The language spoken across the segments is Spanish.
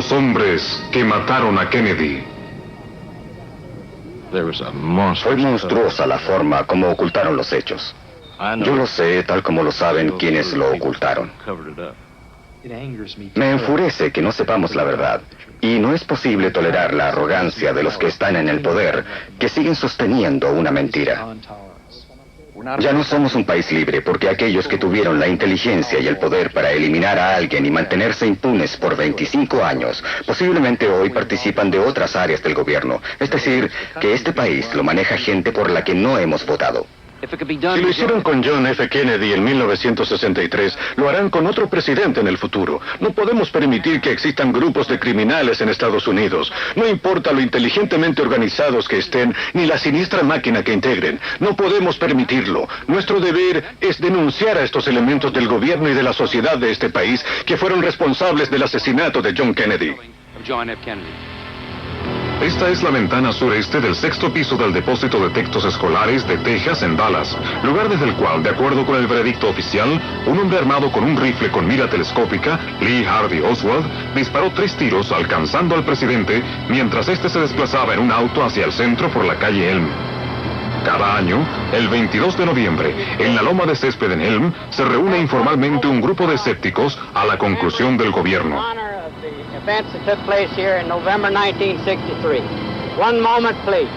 los hombres que mataron a Kennedy. Fue monstruosa la forma como ocultaron los hechos. Yo lo sé, tal como lo saben quienes lo ocultaron. Me enfurece que no sepamos la verdad, y no es posible tolerar la arrogancia de los que están en el poder, que siguen sosteniendo una mentira. Ya no somos un país libre, porque aquellos que tuvieron la inteligencia y el poder para eliminar a alguien y mantenerse impunes por 25 años, posiblemente hoy participan de otras áreas del gobierno. Es decir, que este país lo maneja gente por la que no hemos votado. Si lo hicieron con John F. Kennedy en 1963, lo harán con otro presidente en el futuro. No podemos permitir que existan grupos de criminales en Estados Unidos. No importa lo inteligentemente organizados que estén, ni la siniestra máquina que integren. No podemos permitirlo. Nuestro deber es denunciar a estos elementos del gobierno y de la sociedad de este país que fueron responsables del asesinato de John Kennedy. Esta es la ventana sureste del sexto piso del depósito de textos escolares de Texas en Dallas, lugar desde el cual, de acuerdo con el veredicto oficial, un hombre armado con un rifle con mira telescópica, Lee Harvey Oswald, disparó 3 tiros alcanzando al presidente mientras este se desplazaba en un auto hacia el centro por la calle Elm. Cada año, el 22 de noviembre, en la loma de césped en Elm, se reúne informalmente un grupo de escépticos a la conclusión del gobierno. Events that took place here in November 1963. One moment, please.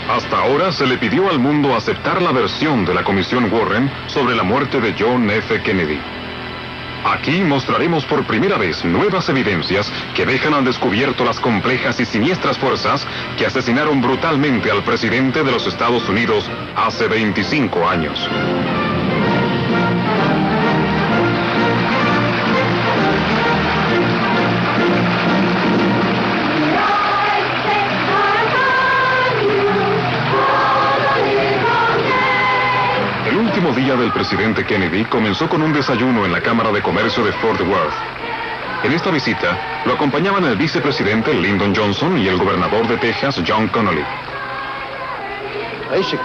Hasta ahora se le pidió al mundo aceptar la versión de la Comisión Warren sobre la muerte de John F. Kennedy. Aquí mostraremos por primera vez nuevas evidencias que dejan al descubierto las complejas y siniestras fuerzas que asesinaron brutalmente al presidente de los Estados Unidos hace 25 años. El último día del presidente Kennedy comenzó con un desayuno en la Cámara de Comercio de Fort Worth. En esta visita lo acompañaban el vicepresidente Lyndon Johnson y el gobernador de Texas, John Connally.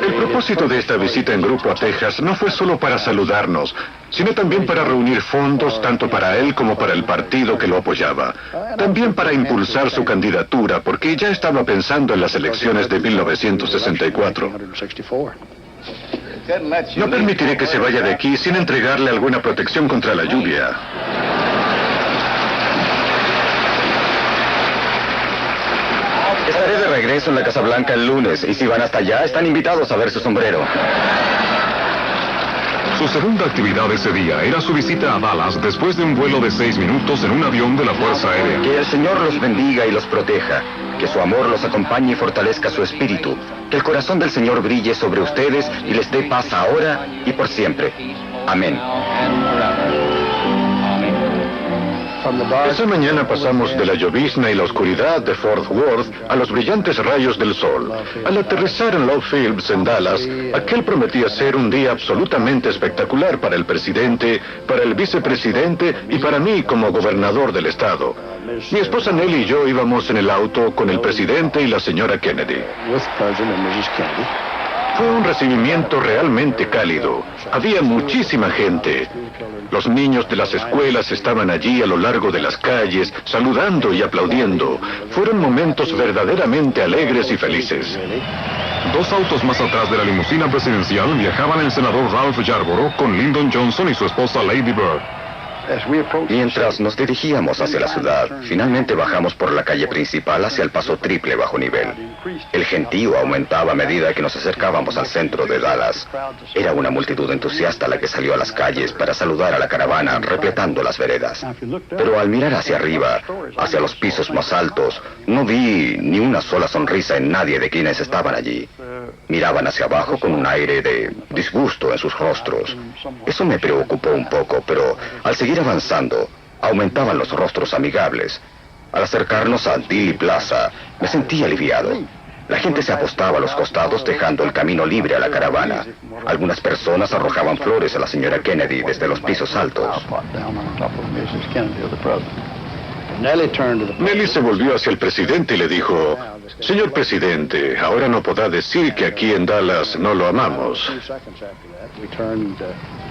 El propósito de esta visita en grupo a Texas no fue solo para saludarnos, sino también para reunir fondos tanto para él como para el partido que lo apoyaba. También para impulsar su candidatura, porque ya estaba pensando en las elecciones de 1964. No permitiré que se vaya de aquí sin entregarle alguna protección contra la lluvia. Estaré de regreso en la Casa Blanca el lunes, y si van hasta allá, están invitados a ver su sombrero. Su segunda actividad ese día era su visita a Dallas después de un vuelo de 6 minutos en un avión de la Fuerza Aérea. Que el Señor los bendiga y los proteja. Que su amor los acompañe y fortalezca su espíritu. Que el corazón del Señor brille sobre ustedes y les dé paz ahora y por siempre. Amén. Esa mañana pasamos de la llovizna y la oscuridad de Fort Worth a los brillantes rayos del sol. Al aterrizar en Love Fields, en Dallas, aquel prometía ser un día absolutamente espectacular para el presidente, para el vicepresidente y para mí como gobernador del estado. Mi esposa Nellie y yo íbamos en el auto con el presidente y la señora Kennedy. Fue un recibimiento realmente cálido. Había muchísima gente. Los niños de las escuelas estaban allí a lo largo de las calles, saludando y aplaudiendo. Fueron momentos verdaderamente alegres y felices. 2 autos más atrás de la limusina presidencial viajaban el senador Ralph Yarborough con Lyndon Johnson y su esposa Lady Bird. Mientras nos dirigíamos hacia la ciudad, finalmente bajamos por la calle principal hacia el paso triple bajo nivel. El gentío aumentaba a medida que nos acercábamos al centro de Dallas. Era una multitud entusiasta la que salió a las calles para saludar a la caravana, repletando las veredas. Pero al mirar hacia arriba, hacia los pisos más altos, no vi ni una sola sonrisa en nadie de quienes estaban allí. Miraban hacia abajo con un aire de disgusto en sus rostros. Eso me preocupó un poco, pero al seguir avanzando, aumentaban los rostros amigables. Al acercarnos a Dilly Plaza, me sentí aliviado. La gente se apostaba a los costados dejando el camino libre a la caravana. Algunas personas arrojaban flores a la señora Kennedy desde los pisos altos. Nellie se volvió hacia el presidente y le dijo: señor presidente, ahora no podrá decir que aquí en Dallas no lo amamos.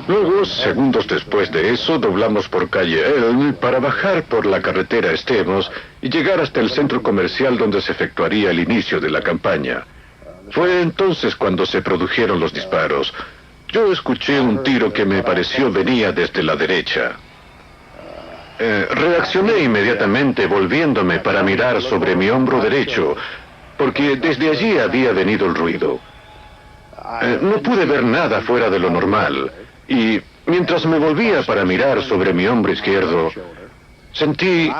Luego, segundos después de eso, doblamos por calle Elm para bajar por la carretera Estemos y llegar hasta el centro comercial donde se efectuaría el inicio de la campaña. Fue entonces cuando se produjeron los disparos. Yo escuché un tiro que me pareció venía desde la derecha. Reaccioné inmediatamente volviéndome para mirar sobre mi hombro derecho, porque desde allí había venido el ruido. No pude ver nada fuera de lo normal, y mientras me volvía para mirar sobre mi hombro izquierdo, sentí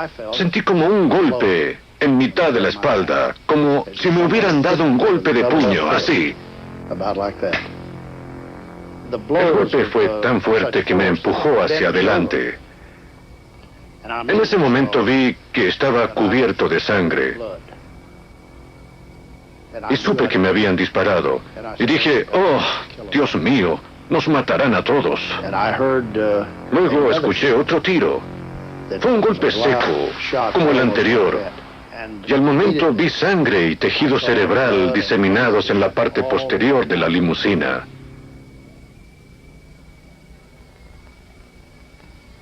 como un golpe en mitad de la espalda, como si me hubieran dado un golpe de puño, así. El golpe fue tan fuerte que me empujó hacia adelante. En ese momento vi que estaba cubierto de sangre. Y supe que me habían disparado. Y dije, oh, Dios mío, nos matarán a todos. Luego escuché otro tiro. Fue un golpe seco, como el anterior. Y al momento vi sangre y tejido cerebral diseminados en la parte posterior de la limusina.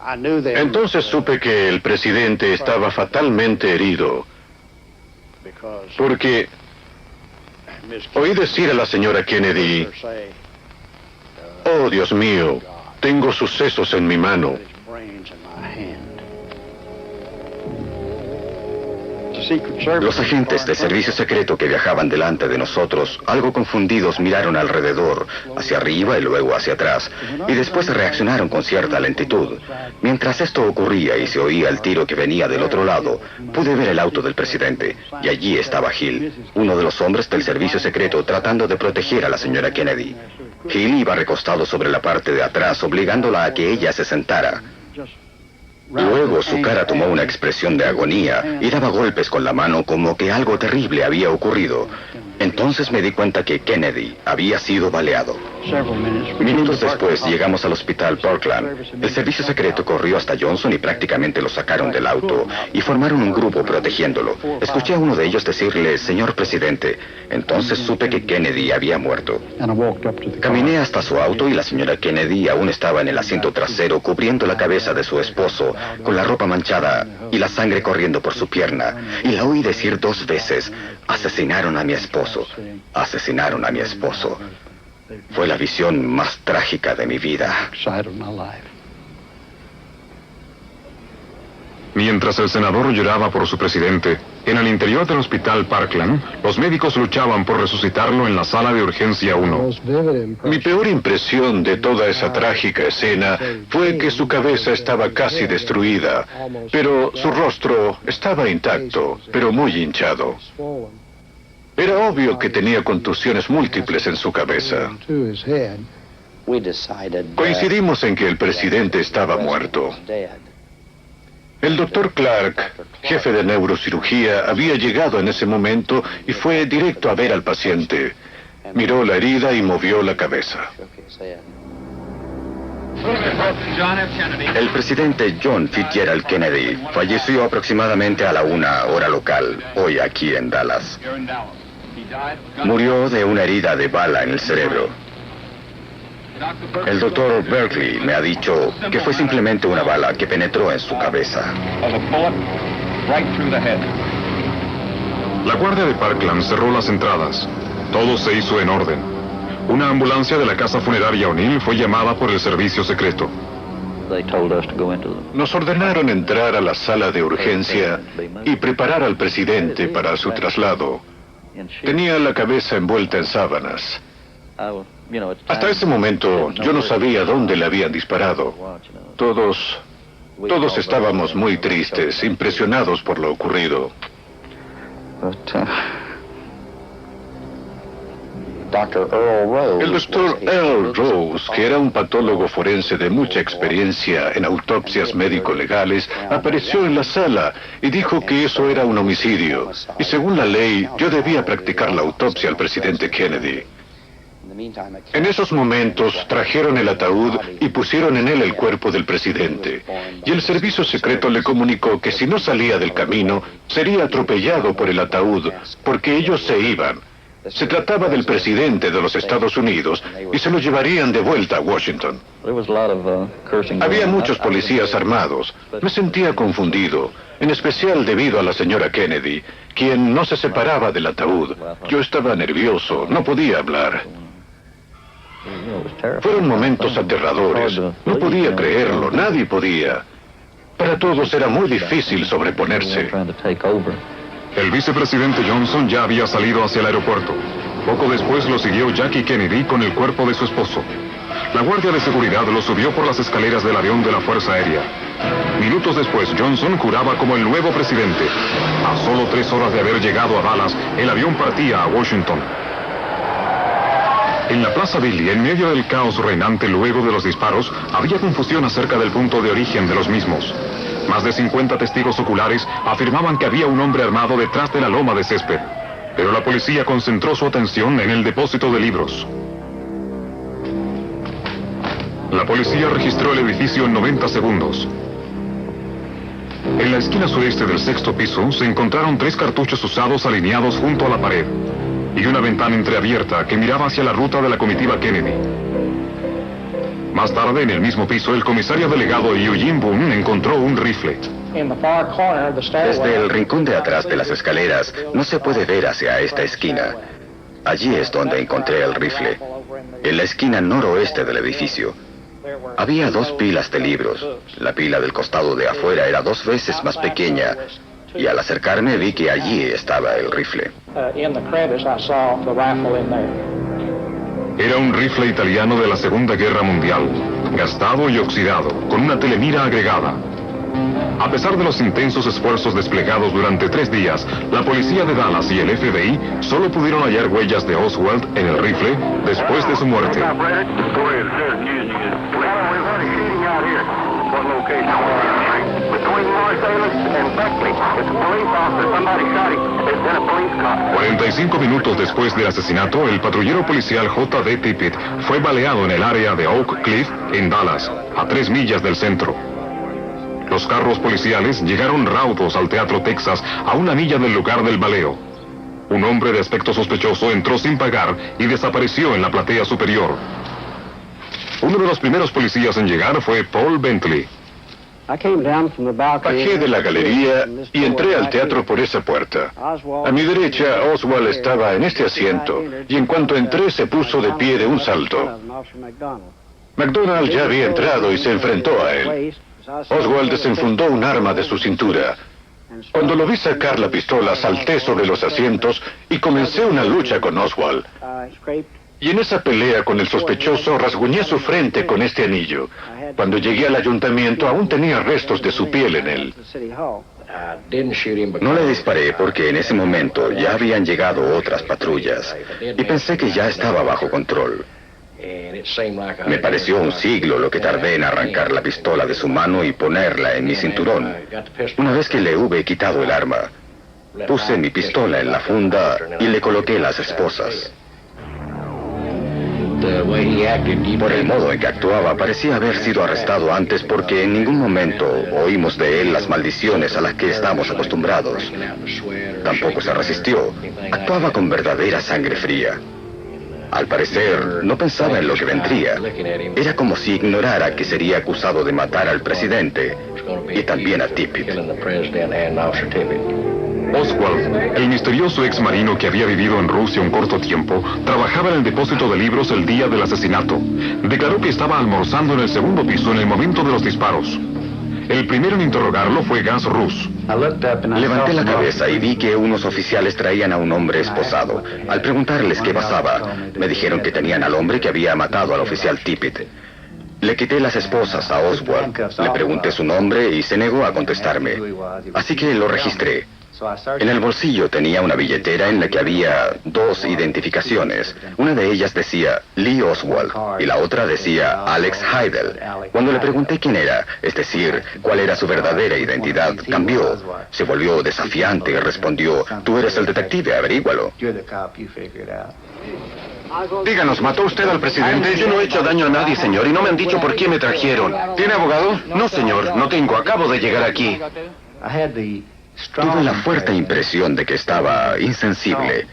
Entonces supe que el presidente estaba fatalmente herido, porque oí decir a la señora Kennedy, oh Dios mío, tengo sus sesos en mi mano. Los agentes del servicio secreto que viajaban delante de nosotros, algo confundidos, miraron alrededor, hacia arriba y luego hacia atrás, y después reaccionaron con cierta lentitud. Mientras esto ocurría y se oía el tiro que venía del otro lado, pude ver el auto del presidente, y allí estaba Hill, uno de los hombres del servicio secreto tratando de proteger a la señora Kennedy. Hill iba recostado sobre la parte de atrás, obligándola a que ella se sentara. Luego su cara tomó una expresión de agonía y daba golpes con la mano como que algo terrible había ocurrido. Entonces me di cuenta que Kennedy había sido baleado. Minutos después llegamos al hospital Parkland. El servicio secreto corrió hasta Johnson y prácticamente lo sacaron del auto y formaron un grupo protegiéndolo. Escuché a uno de ellos decirle, señor presidente. Entonces supe que Kennedy había muerto. Caminé hasta su auto y la señora Kennedy aún estaba en el asiento trasero cubriendo la cabeza de su esposo con la ropa manchada y la sangre corriendo por su pierna. Y la oí decir 2 veces, asesinaron a mi esposo, asesinaron a mi esposo. Fue la visión más trágica de mi vida. Mientras el senador lloraba por su presidente, en el interior del hospital Parkland, los médicos luchaban por resucitarlo en la sala de urgencia 1. Mi peor impresión de toda esa trágica escena fue que su cabeza estaba casi destruida, pero su rostro estaba intacto, pero muy hinchado. Era obvio que tenía contusiones múltiples en su cabeza. Coincidimos en que el presidente estaba muerto. El doctor Clark, jefe de neurocirugía, había llegado en ese momento y fue directo a ver al paciente. Miró la herida y movió la cabeza. El presidente John Fitzgerald Kennedy falleció aproximadamente a la 1 hora local, hoy aquí en Dallas. Murió de una herida de bala en el cerebro. El doctor Berkeley me ha dicho que fue simplemente una bala que penetró en su cabeza. La guardia de Parkland cerró las entradas. Todo se hizo en orden. Una ambulancia de la casa funeraria O'Neill fue llamada por el servicio secreto. Nos ordenaron entrar a la sala de urgencia y preparar al presidente para su traslado. Tenía la cabeza envuelta en sábanas. Hasta ese momento yo no sabía dónde le habían disparado. Todos estábamos muy tristes, impresionados por lo ocurrido. El doctor Earl Rose, que era un patólogo forense de mucha experiencia en autopsias médico-legales, apareció en la sala y dijo que eso era un homicidio. Y según la ley, yo debía practicar la autopsia al presidente Kennedy. En esos momentos trajeron el ataúd y pusieron en él el cuerpo del presidente. Y el servicio secreto le comunicó que si no salía del camino, sería atropellado por el ataúd, porque ellos se iban. Se trataba del presidente de los Estados Unidos y se lo llevarían de vuelta a Washington. Había muchos policías armados. Me sentía confundido, en especial debido a la señora Kennedy, quien no se separaba del ataúd. Yo estaba nervioso, no podía hablar. Fueron momentos aterradores. No podía creerlo, nadie podía. Para todos era muy difícil sobreponerse. El vicepresidente Johnson ya había salido hacia el aeropuerto. Poco después lo siguió Jackie Kennedy con el cuerpo de su esposo. La guardia de seguridad lo subió por las escaleras del avión de la Fuerza Aérea. Minutos después, Johnson juraba como el nuevo presidente. A solo 3 horas de haber llegado a Dallas, el avión partía a Washington. En la Plaza Billy, en medio del caos reinante luego de los disparos, había confusión acerca del punto de origen de los mismos. Más de 50 testigos oculares afirmaban que había un hombre armado detrás de la loma de césped, pero la policía concentró su atención en el depósito de libros. La policía registró el edificio en 90 segundos. En la esquina sureste del 6º piso se encontraron 3 cartuchos usados alineados junto a la pared y una ventana entreabierta que miraba hacia la ruta de la comitiva Kennedy. Más tarde, en el mismo piso, el comisario delegado Eugene Boone encontró un rifle. Desde el rincón de atrás de las escaleras no se puede ver hacia esta esquina. Allí es donde encontré el rifle, en la esquina noroeste del edificio. Había 2 pilas de libros. La pila del costado de afuera era 2 veces más pequeña, y al acercarme vi que allí estaba el rifle. Era un rifle italiano de la Segunda Guerra Mundial, gastado y oxidado, con una telemira agregada. A pesar de los intensos esfuerzos desplegados durante 3 días, la policía de Dallas y el FBI solo pudieron hallar huellas de Oswald en el rifle después de su muerte. $45 45 minutos después del asesinato, el patrullero policial J.D. Tippit fue baleado en el área de Oak Cliff, en Dallas, a 3 millas del centro. Los carros policiales llegaron raudos al Teatro Texas, a 1 milla del lugar del baleo. Un hombre de aspecto sospechoso entró sin pagar y desapareció en la platea superior. Uno de los primeros policías en llegar fue Paul Bentley. Bajé de la galería y entré al teatro por esa puerta. A mi derecha, Oswald estaba en este asiento, y en cuanto entré se puso de pie de un salto. McDonald ya había entrado y se enfrentó a él. Oswald desenfundó un arma de su cintura. Cuando lo vi sacar la pistola, salté sobre los asientos y comencé una lucha con Oswald. Y en esa pelea con el sospechoso rasguñé su frente con este anillo. Cuando llegué al ayuntamiento aún tenía restos de su piel en él. No le disparé porque en ese momento ya habían llegado otras patrullas y pensé que ya estaba bajo control. Me pareció un siglo lo que tardé en arrancar la pistola de su mano y ponerla en mi cinturón. Una vez que le hube quitado el arma, puse mi pistola en la funda y le coloqué las esposas. Por el modo en que actuaba, parecía haber sido arrestado antes porque en ningún momento oímos de él las maldiciones a las que estamos acostumbrados. Tampoco se resistió. Actuaba con verdadera sangre fría. Al parecer, no pensaba en lo que vendría. Era como si ignorara que sería acusado de matar al presidente y también a Tippit. Oswald, el misterioso ex marino que había vivido en Rusia un corto tiempo, trabajaba en el depósito de libros el día del asesinato. Declaró que estaba almorzando en el 2º piso en el momento de los disparos. El primero en interrogarlo fue Gus Roos. Levanté la cabeza y vi que unos oficiales traían a un hombre esposado. Al preguntarles qué pasaba, me dijeron que tenían al hombre que había matado al oficial Tippit. Le quité las esposas a Oswald, le pregunté su nombre y se negó a contestarme. Así que lo registré. En el bolsillo tenía una billetera en la que había 2 identificaciones. Una de ellas decía Lee Oswald y la otra decía Alex Heidel. Cuando le pregunté quién era, es decir, cuál era su verdadera identidad, cambió. Se volvió desafiante y respondió: tú eres el detective, averígualo. Díganos, ¿mató usted al presidente? Yo no he hecho daño a nadie, señor, y no me han dicho por qué me trajeron. ¿Tiene abogado? No, señor, no tengo. Acabo de llegar aquí. Tuve la fuerte impresión de que estaba insensible.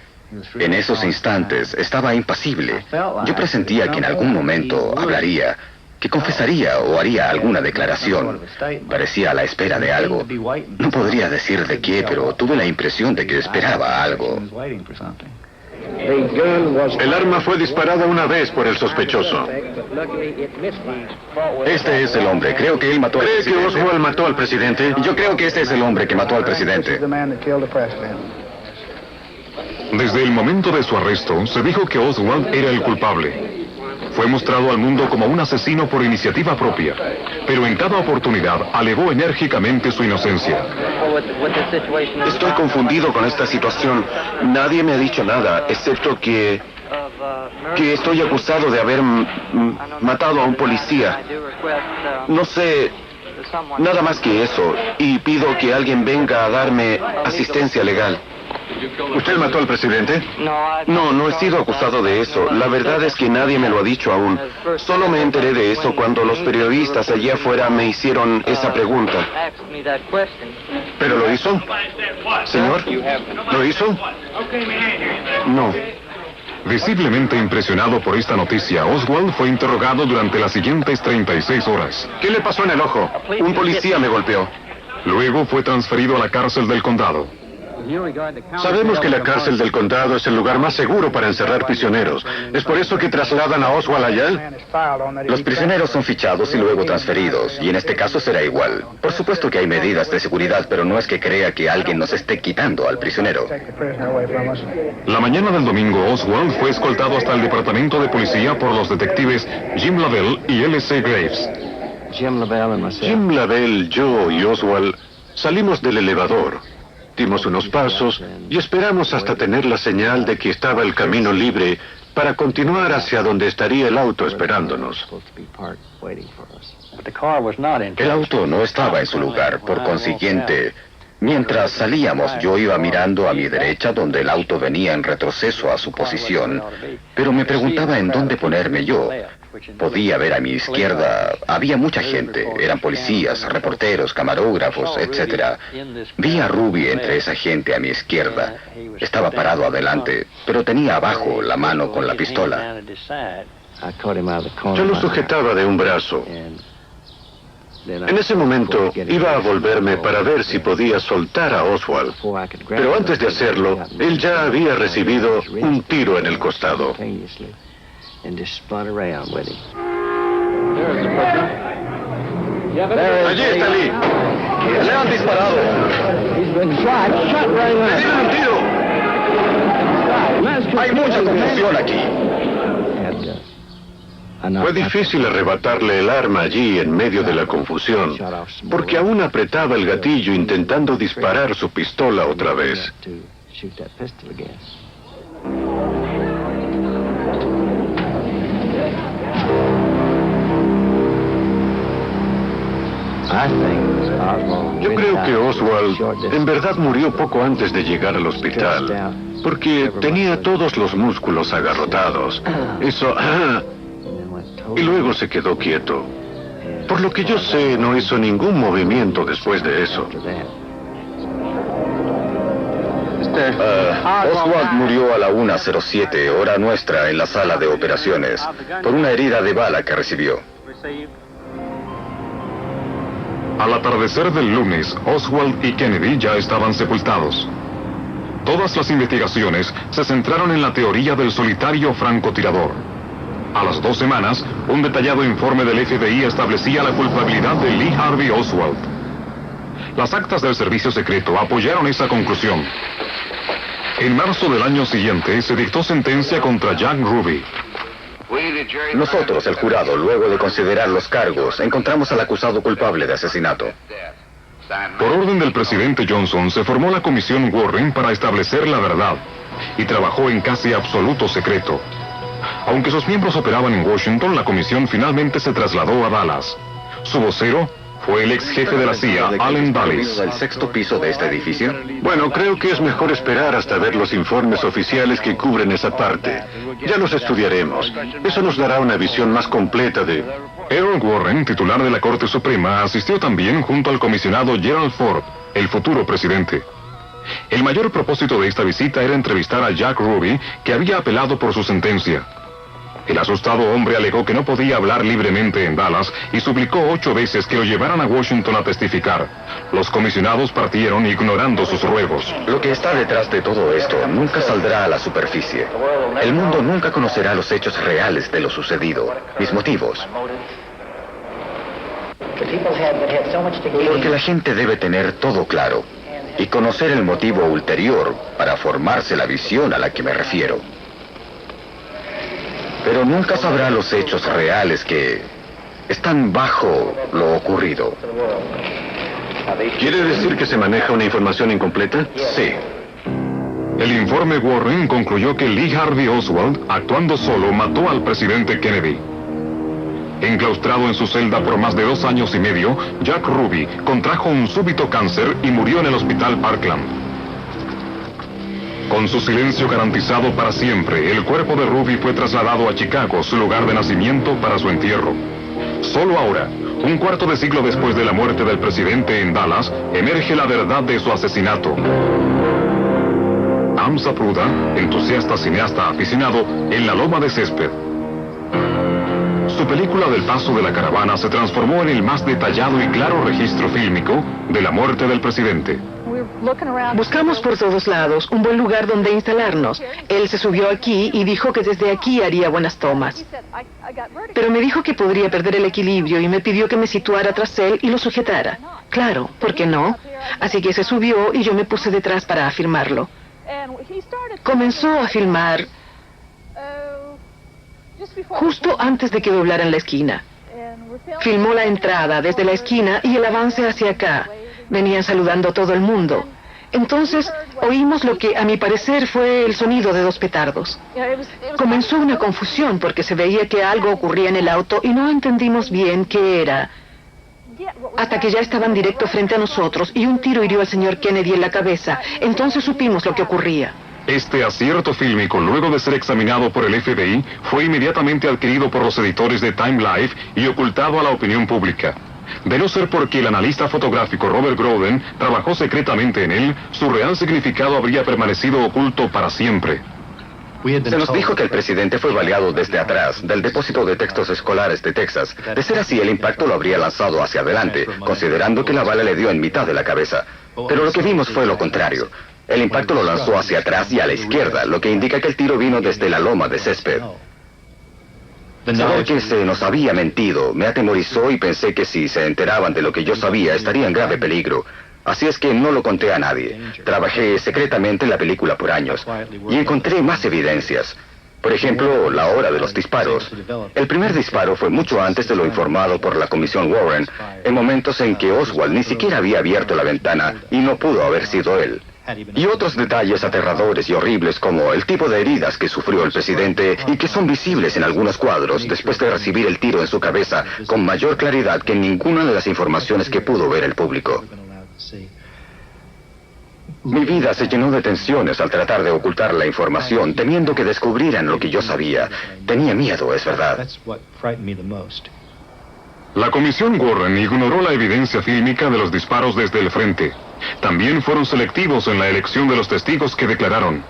En esos instantes estaba impasible. Yo presentía que en algún momento hablaría, que confesaría o haría alguna declaración. Parecía a la espera de algo. No podría decir de qué, pero tuve la impresión de que esperaba algo. El arma fue disparada una vez por el sospechoso. Este es el hombre. Creo que él mató al ¿Cree que presidente. Oswald mató al presidente? Yo creo que este es el hombre que mató al presidente. Desde el momento de su arresto, se dijo que Oswald era el culpable. Fue mostrado al mundo como un asesino por iniciativa propia, pero en cada oportunidad alegó enérgicamente su inocencia. Estoy confundido con esta situación. Nadie me ha dicho nada, excepto que estoy acusado de haber matado a un policía. No sé nada más que eso, y pido que alguien venga a darme asistencia legal. ¿Usted mató al presidente? No he sido acusado de eso. La verdad es que nadie me lo ha dicho aún. Solo me enteré de eso cuando los periodistas allá afuera me hicieron esa pregunta. ¿Pero lo hizo? ¿Señor? ¿Lo hizo? No. Visiblemente impresionado por esta noticia, Oswald fue interrogado durante las siguientes 36 horas. ¿Qué le pasó en el ojo? Un policía me golpeó. Luego fue transferido a la cárcel del condado. Sabemos que la cárcel del condado es el lugar más seguro para encerrar prisioneros. ¿Es por eso que trasladan a Oswald allá? Los prisioneros son fichados y luego transferidos, y en este caso será igual. Por supuesto que hay medidas de seguridad, pero no es que crea que alguien nos esté quitando al prisionero. La mañana del domingo, Oswald fue escoltado hasta el departamento de policía por los detectives Jim Lavelle y L.C. Graves. Jim Lavelle, yo y Oswald salimos del elevador. Dimos unos pasos y esperamos hasta tener la señal de que estaba el camino libre para continuar hacia donde estaría el auto esperándonos. El auto no estaba en su lugar, por consiguiente, mientras salíamos yo iba mirando a mi derecha donde el auto venía en retroceso a su posición, pero me preguntaba en dónde ponerme yo. Podía ver a mi izquierda, había mucha gente, eran policías, reporteros, camarógrafos, etc. Vi a Ruby entre esa gente a mi izquierda. Estaba parado adelante, pero tenía abajo la mano con la pistola. Yo lo sujetaba de un brazo. En ese momento iba a volverme para ver si podía soltar a Oswald, pero antes de hacerlo, él ya había recibido un tiro en el costado. Allí está Lee. ¡Le han disparado! ¡Le dieron un tiro! ¡Hay mucha confusión aquí! Fue difícil arrebatarle el arma allí en medio de la confusión, porque aún apretaba el gatillo intentando disparar su pistola otra vez. Yo creo que Oswald en verdad murió poco antes de llegar al hospital, porque tenía todos los músculos agarrotados. Eso... y luego se quedó quieto. Por lo que yo sé, no hizo ningún movimiento después de eso. Oswald murió a la 1:07, hora nuestra, en la sala de operaciones, por una herida de bala que recibió. Al atardecer del lunes, Oswald y Kennedy ya estaban sepultados. Todas las investigaciones se centraron en la teoría del solitario francotirador. A las 2 semanas, un detallado informe del FBI establecía la culpabilidad de Lee Harvey Oswald. Las actas del servicio secreto apoyaron esa conclusión. En marzo del año siguiente, se dictó sentencia contra Jack Ruby. Nosotros, el jurado, luego de considerar los cargos, encontramos al acusado culpable de asesinato. Por orden del presidente Johnson, se formó la comisión Warren para establecer la verdad, y trabajó en casi absoluto secreto. Aunque sus miembros operaban en Washington, la comisión finalmente se trasladó a Dallas. Su vocero fue el ex jefe de la CIA, Allen Dulles. ¿El 6º piso de este edificio? Bueno, creo que es mejor esperar hasta ver los informes oficiales que cubren esa parte. Ya los estudiaremos. Eso nos dará una visión más completa de... Errol Warren, titular de la Corte Suprema, asistió también junto al comisionado Gerald Ford, el futuro presidente. El mayor propósito de esta visita era entrevistar a Jack Ruby, que había apelado por su sentencia. El asustado hombre alegó que no podía hablar libremente en Dallas y suplicó 8 veces que lo llevaran a Washington a testificar. Los comisionados partieron ignorando sus ruegos. Lo que está detrás de todo esto nunca saldrá a la superficie. El mundo nunca conocerá los hechos reales de lo sucedido, mis motivos. Porque la gente debe tener todo claro y conocer el motivo ulterior para formarse la visión a la que me refiero. Pero nunca sabrá los hechos reales que están bajo lo ocurrido. ¿Quiere decir que se maneja una información incompleta? Sí. El informe Warren concluyó que Lee Harvey Oswald, actuando solo, mató al presidente Kennedy. Enclaustrado en su celda por más de 2 años y medio, Jack Ruby contrajo un súbito cáncer y murió en el hospital Parkland. Con su silencio garantizado para siempre, el cuerpo de Ruby fue trasladado a Chicago, su lugar de nacimiento, para su entierro. Solo ahora, un cuarto de siglo después de la muerte del presidente en Dallas, emerge la verdad de su asesinato. Am Zapruder, entusiasta cineasta aficionado, en la loma de césped. Su película del paso de la caravana se transformó en el más detallado y claro registro fílmico de la muerte del presidente. Buscamos por todos lados un buen lugar donde instalarnos. Él se subió aquí y dijo que desde aquí haría buenas tomas. Pero me dijo que podría perder el equilibrio y me pidió que me situara tras él y lo sujetara. Claro, ¿por qué no? Así que se subió y yo me puse detrás para filmarlo. Comenzó a filmar justo antes de que doblaran la esquina. Filmó la entrada desde la esquina y el avance hacia acá. Venían saludando a todo el mundo. Entonces oímos lo que a mi parecer fue el sonido de 2 petardos. Comenzó una confusión porque se veía que algo ocurría en el auto y no entendimos bien qué era. Hasta que ya estaban directo frente a nosotros y un tiro hirió al señor Kennedy en la cabeza. Entonces supimos lo que ocurría. Este acierto fílmico, luego de ser examinado por el FBI, fue inmediatamente adquirido por los editores de Time Life y ocultado a la opinión pública. De no ser porque el analista fotográfico Robert Groden trabajó secretamente en él, su real significado habría permanecido oculto para siempre. Se nos dijo que el presidente fue baleado desde atrás, del depósito de textos escolares de Texas. De ser así, el impacto lo habría lanzado hacia adelante, considerando que la bala le dio en mitad de la cabeza. Pero lo que vimos fue lo contrario. El impacto lo lanzó hacia atrás y a la izquierda, lo que indica que el tiro vino desde la loma de césped. Saber que se nos había mentido me atemorizó y pensé que si se enteraban de lo que yo sabía estaría en grave peligro. Así es que no lo conté a nadie. Trabajé secretamente en la película por años y encontré más evidencias. Por ejemplo, la hora de los disparos. El primer disparo fue mucho antes de lo informado por la Comisión Warren, en momentos en que Oswald ni siquiera había abierto la ventana y no pudo haber sido él. Y otros detalles aterradores y horribles como el tipo de heridas que sufrió el presidente y que son visibles en algunos cuadros después de recibir el tiro en su cabeza con mayor claridad que en ninguna de las informaciones que pudo ver el público. Mi vida se llenó de tensiones al tratar de ocultar la información, temiendo que descubrieran lo que yo sabía. Tenía miedo, es verdad. La Comisión Warren ignoró la evidencia fílmica de los disparos desde el frente. También fueron selectivos en la elección de los testigos que declararon.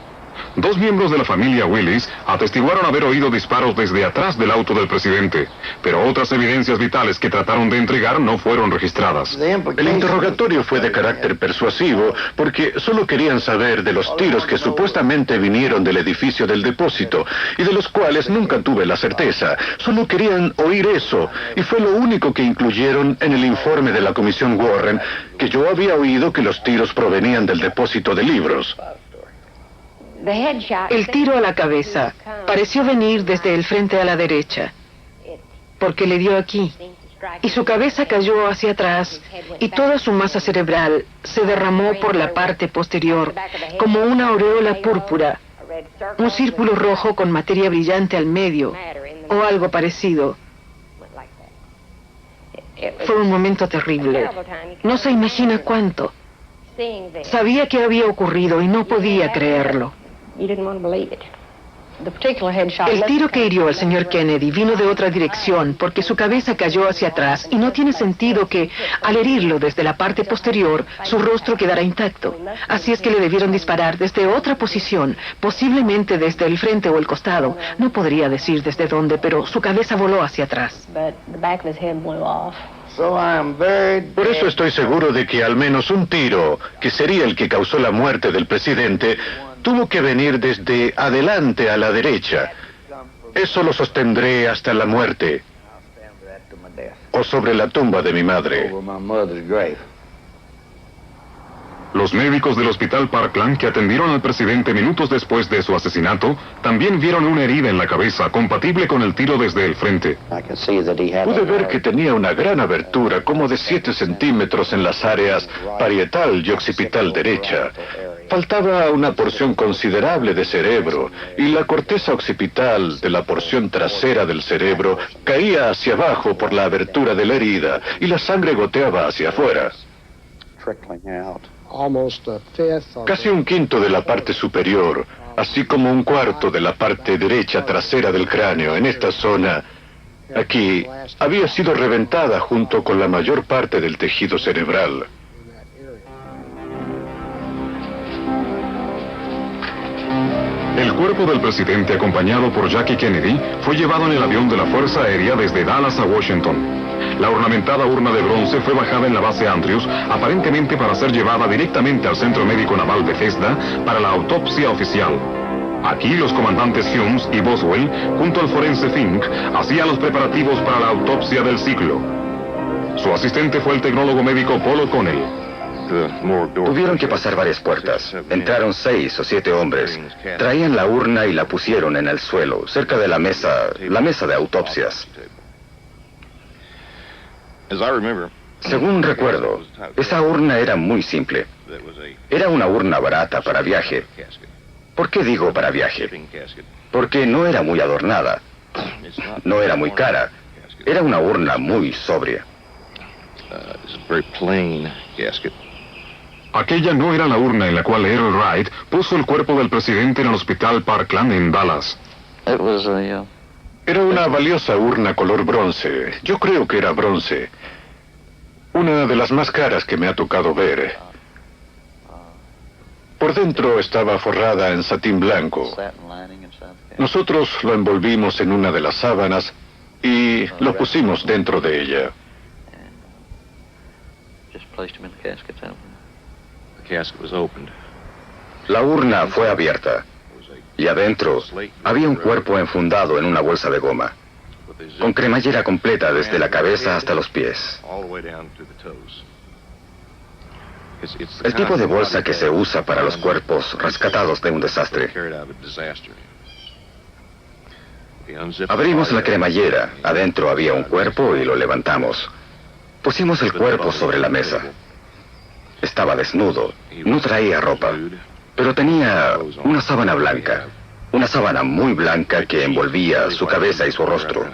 2 miembros de la familia Willis atestiguaron haber oído disparos desde atrás del auto del presidente, pero otras evidencias vitales que trataron de entregar no fueron registradas. El interrogatorio fue de carácter persuasivo porque solo querían saber de los tiros que supuestamente vinieron del edificio del depósito y de los cuales nunca tuve la certeza. Solo querían oír eso y fue lo único que incluyeron en el informe de la Comisión Warren, que yo había oído que los tiros provenían del depósito de libros. El tiro a la cabeza pareció venir desde el frente a la derecha, porque le dio aquí, y su cabeza cayó hacia atrás, y toda su masa cerebral se derramó por la parte posterior, como una aureola púrpura, un círculo rojo con materia brillante al medio, o algo parecido. Fue un momento terrible. No se imagina cuánto. Sabía que había ocurrido y no podía creerlo. El tiro que hirió al señor Kennedy vino de otra dirección porque su cabeza cayó hacia atrás y no tiene sentido que, al herirlo desde la parte posterior, su rostro quedara intacto. Así es que le debieron disparar desde otra posición, posiblemente desde el frente o el costado. No podría decir desde dónde, pero su cabeza voló hacia atrás. Por eso estoy seguro de que al menos un tiro, que sería el que causó la muerte del presidente, tuvo que venir desde adelante a la derecha. Eso lo sostendré hasta la muerte. O sobre la tumba de mi madre. Los médicos del Hospital Parkland que atendieron al presidente minutos después de su asesinato también vieron una herida en la cabeza compatible con el tiro desde el frente. Pude ver que tenía una gran abertura, como de 7 centímetros en las áreas parietal y occipital derecha. Faltaba una porción considerable de cerebro y la corteza occipital de la porción trasera del cerebro caía hacia abajo por la abertura de la herida y la sangre goteaba hacia afuera. Casi un quinto de la parte superior, así como un cuarto de la parte derecha trasera del cráneo en esta zona, aquí, había sido reventada junto con la mayor parte del tejido cerebral. El cuerpo del presidente, acompañado por Jackie Kennedy, fue llevado en el avión de la Fuerza Aérea desde Dallas a Washington. La ornamentada urna de bronce fue bajada en la base Andrews, aparentemente para ser llevada directamente al Centro Médico Naval Bethesda para la autopsia oficial. Aquí los comandantes Humes y Boswell, junto al forense Fink, hacían los preparativos para la autopsia del siglo. Su asistente fue el tecnólogo médico Paul O'Connell. Tuvieron que pasar varias puertas. Entraron 6 o 7 hombres. Traían la urna y la pusieron en el suelo, cerca de la mesa de autopsias. Según recuerdo, esa urna era muy simple. Era una urna barata para viaje. ¿Por qué digo para viaje? Porque no era muy adornada. No era muy cara. Era una urna muy sobria. Aquella no era la urna en la cual Errol Wright puso el cuerpo del presidente en el Hospital Parkland en Dallas. Era una valiosa urna color bronce. Yo creo que era bronce. Una de las más caras que me ha tocado ver. Por dentro estaba forrada en satín blanco. Nosotros lo envolvimos en una de las sábanas y lo pusimos dentro de ella. La urna fue abierta y adentro había un cuerpo enfundado en una bolsa de goma, con cremallera completa desde la cabeza hasta los pies. El tipo de bolsa que se usa para los cuerpos rescatados de un desastre. Abrimos la cremallera, adentro había un cuerpo y lo levantamos. Pusimos el cuerpo sobre la mesa. Estaba desnudo, no traía ropa, pero tenía una sábana blanca, una sábana muy blanca que envolvía su cabeza y su rostro.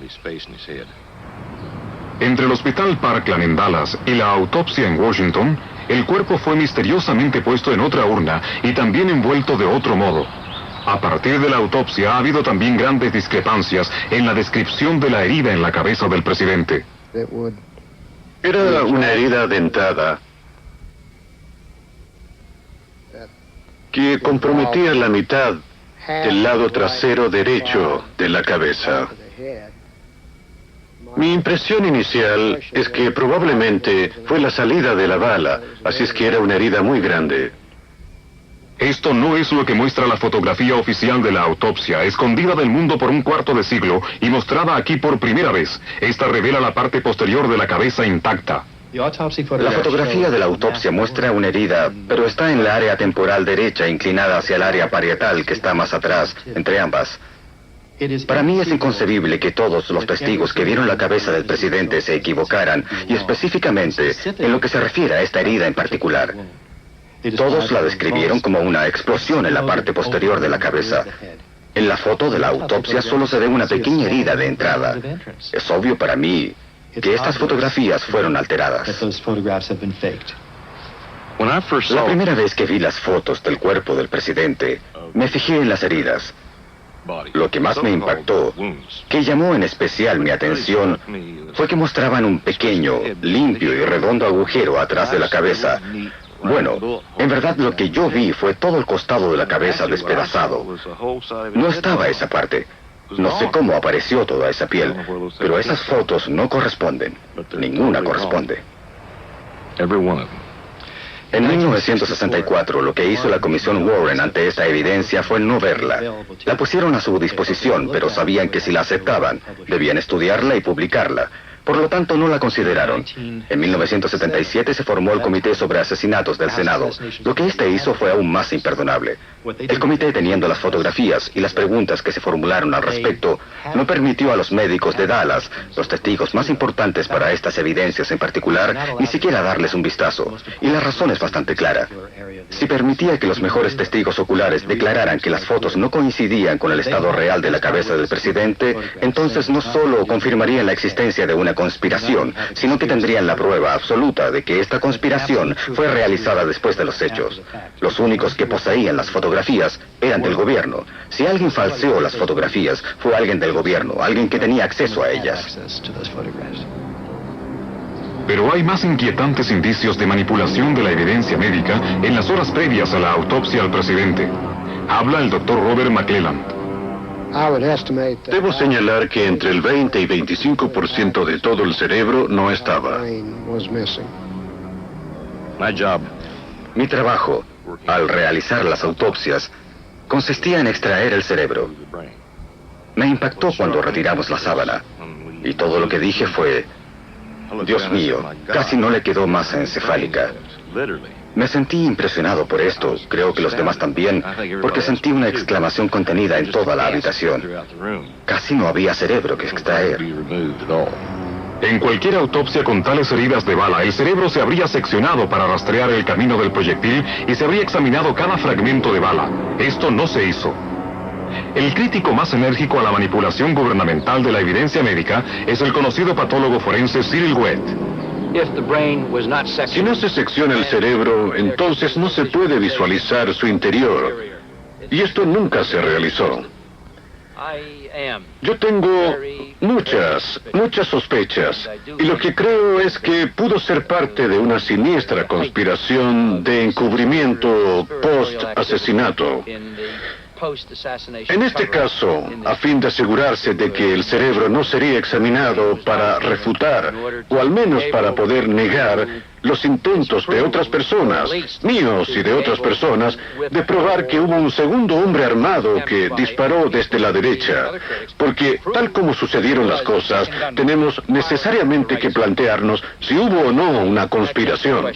Entre el Hospital Parkland en Dallas y la autopsia en Washington, el cuerpo fue misteriosamente puesto en otra urna y también envuelto de otro modo. A partir de la autopsia ha habido también grandes discrepancias en la descripción de la herida en la cabeza del presidente. Era una herida dentada que comprometía la mitad del lado trasero derecho de la cabeza. Mi impresión inicial es que probablemente fue la salida de la bala, así es que era una herida muy grande. Esto no es lo que muestra la fotografía oficial de la autopsia, escondida del mundo por un cuarto de siglo y mostrada aquí por primera vez. Esta revela la parte posterior de la cabeza intacta. La fotografía de la autopsia muestra una herida, pero está en la área temporal derecha, inclinada hacia el área parietal, que está más atrás, entre ambas. Para mí es inconcebible que todos los testigos que vieron la cabeza del presidente se equivocaran, y específicamente en lo que se refiere a esta herida en particular. Todos la describieron como una explosión en la parte posterior de la cabeza. En la foto de la autopsia solo se ve una pequeña herida de entrada. Es obvio para mí que estas fotografías fueron alteradas. La primera vez que vi las fotos del cuerpo del presidente, me fijé en las heridas. Lo que más me impactó, que llamó en especial mi atención, fue que mostraban un pequeño, limpio y redondo agujero atrás de la cabeza. Bueno, en verdad lo que yo vi fue todo el costado de la cabeza despedazado. No estaba esa parte. No sé cómo apareció toda esa piel, pero esas fotos no corresponden. Ninguna corresponde. En 1964, lo que hizo la Comisión Warren ante esta evidencia fue no verla. La pusieron a su disposición, pero sabían que si la aceptaban, debían estudiarla y publicarla. Por lo tanto, no la consideraron. En 1977 se formó el Comité sobre Asesinatos del Senado. Lo que éste hizo fue aún más imperdonable. El comité, teniendo las fotografías y las preguntas que se formularon al respecto, no permitió a los médicos de Dallas, los testigos más importantes para estas evidencias en particular, ni siquiera darles un vistazo. Y la razón es bastante clara. Si permitía que los mejores testigos oculares declararan que las fotos no coincidían con el estado real de la cabeza del presidente, entonces no solo confirmarían la existencia de una conspiración, sino que tendrían la prueba absoluta de que esta conspiración fue realizada después de los hechos. Los únicos que poseían las fotografías eran del gobierno. Si alguien falseó las fotografías, fue alguien del gobierno, alguien que tenía acceso a ellas. Pero hay más inquietantes indicios de manipulación de la evidencia médica en las horas previas a la autopsia al presidente. Habla el doctor Robert McClelland. Debo señalar que entre el 20 y 25% de todo el cerebro no estaba. Mi trabajo, al realizar las autopsias, consistía en extraer el cerebro. Me impactó cuando retiramos la sábana, y todo lo que dije fue: Dios mío, casi no le quedó masa encefálica. Me sentí impresionado por esto, creo que los demás también, porque sentí una exclamación contenida en toda la habitación. Casi no había cerebro que extraer. En cualquier autopsia con tales heridas de bala, el cerebro se habría seccionado para rastrear el camino del proyectil y se habría examinado cada fragmento de bala. Esto no se hizo. El crítico más enérgico a la manipulación gubernamental de la evidencia médica es el conocido patólogo forense Cyril Webb. Si no se secciona el cerebro, entonces no se puede visualizar su interior. Y esto nunca se realizó. Yo tengo muchas sospechas. Y lo que creo es que pudo ser parte de una siniestra conspiración de encubrimiento post-asesinato. En este caso, a fin de asegurarse de que el cerebro no sería examinado para refutar, o al menos para poder negar, los intentos de otras personas, míos y de otras personas, de probar que hubo un segundo hombre armado que disparó desde la derecha. Porque, tal como sucedieron las cosas, tenemos necesariamente que plantearnos si hubo o no una conspiración.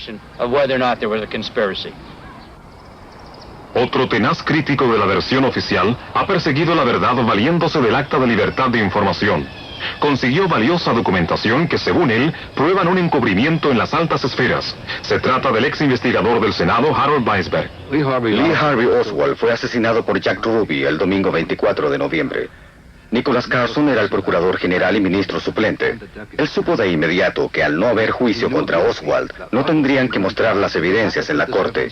Otro tenaz crítico de la versión oficial ha perseguido la verdad valiéndose del Acta de Libertad de Información. Consiguió valiosa documentación que, según él, prueban un encubrimiento en las altas esferas. Se trata del ex investigador del Senado, Harold Weisberg. Lee Harvey Oswald fue asesinado por Jack Ruby el domingo 24 de noviembre. Nicholas Carson era el procurador general y ministro suplente. Él supo de inmediato que al no haber juicio contra Oswald, no tendrían que mostrar las evidencias en la corte.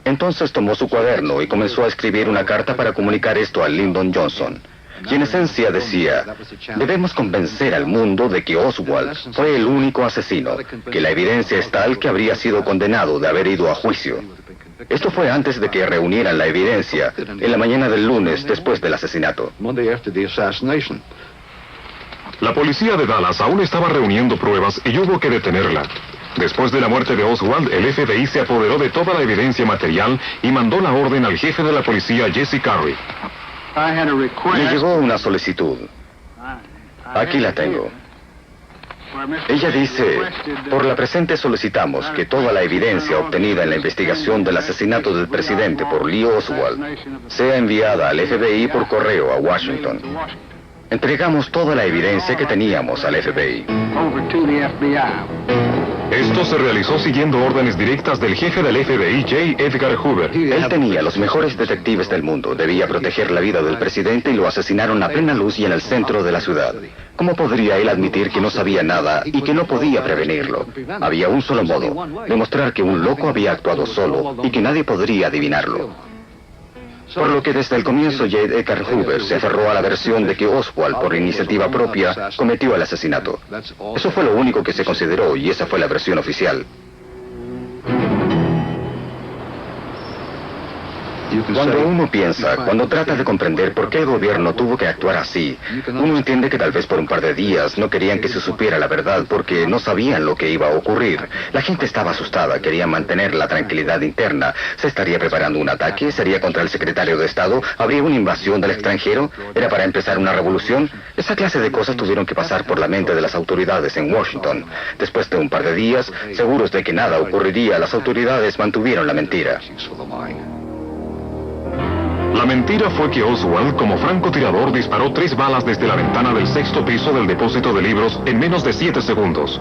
Entonces tomó su cuaderno y comenzó a escribir una carta para comunicar esto a Lyndon Johnson. Y en esencia decía: debemos convencer al mundo de que Oswald fue el único asesino, que la evidencia es tal que habría sido condenado de haber ido a juicio. Esto fue antes de que reunieran la evidencia, en la mañana del lunes después del asesinato. La policía de Dallas aún estaba reuniendo pruebas y hubo que detenerla. Después de la muerte de Oswald, el FBI se apoderó de toda la evidencia material y mandó la orden al jefe de la policía, Jesse Carey. Me llegó una solicitud. Aquí la tengo. Ella dice: por la presente solicitamos que toda la evidencia obtenida en la investigación del asesinato del presidente por Lee Oswald sea enviada al FBI por correo a Washington. Entregamos toda la evidencia que teníamos al FBI. Esto se realizó siguiendo órdenes directas del jefe del FBI, J. Edgar Hoover. Él tenía los mejores detectives del mundo, debía proteger la vida del presidente y lo asesinaron a plena luz y en el centro de la ciudad. ¿Cómo podría él admitir que no sabía nada y que no podía prevenirlo? Había un solo modo: demostrar que un loco había actuado solo y que nadie podría adivinarlo. Por lo que desde el comienzo J. Edgar Hoover se aferró a la versión de que Oswald, por iniciativa propia, cometió el asesinato. Eso fue lo único que se consideró y esa fue la versión oficial. Cuando uno piensa, cuando trata de comprender por qué el gobierno tuvo que actuar así, uno entiende que tal vez por un par de días no querían que se supiera la verdad porque no sabían lo que iba a ocurrir. La gente estaba asustada, querían mantener la tranquilidad interna. ¿Se estaría preparando un ataque? ¿Sería contra el secretario de Estado? ¿Habría una invasión del extranjero? ¿Era para empezar una revolución? Esa clase de cosas tuvieron que pasar por la mente de las autoridades en Washington. Después de un par de días, seguros de que nada ocurriría, las autoridades mantuvieron la mentira. La mentira fue que Oswald, como francotirador, disparó 3 balas desde la ventana del 6º piso del depósito de libros en menos de 7 segundos.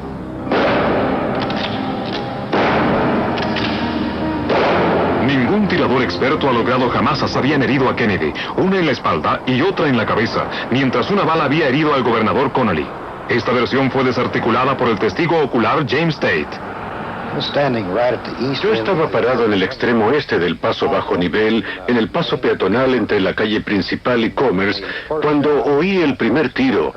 Ningún tirador experto ha logrado jamás habían herido a Kennedy, una en la espalda y otra en la cabeza, mientras una bala había herido al gobernador Connally. Esta versión fue desarticulada por el testigo ocular James Tate. Yo estaba parado en el extremo oeste del paso bajo nivel, en el paso peatonal entre la calle principal y Commerce, cuando oí el primer tiro.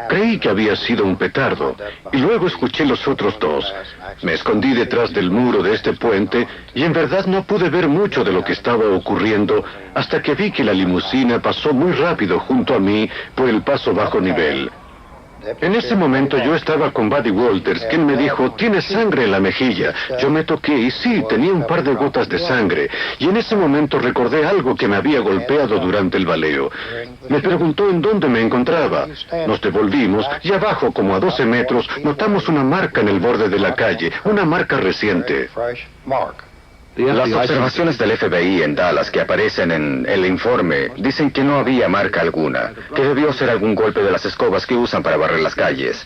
Creí que había sido un petardo, y luego escuché los otros 2. Me escondí detrás del muro de este puente, y en verdad no pude ver mucho de lo que estaba ocurriendo, hasta que vi que la limusina pasó muy rápido junto a mí por el paso bajo nivel. En ese momento yo estaba con Buddy Walters, quien me dijo, «Tienes sangre en la mejilla». Yo me toqué y sí, tenía un par de gotas de sangre. Y en ese momento recordé algo que me había golpeado durante el baleo. Me preguntó en dónde me encontraba. Nos devolvimos y abajo, como a 12 metros, notamos una marca en el borde de la calle, una marca reciente. Las observaciones del FBI en Dallas que aparecen en el informe dicen que no había marca alguna, que debió ser algún golpe de las escobas que usan para barrer las calles.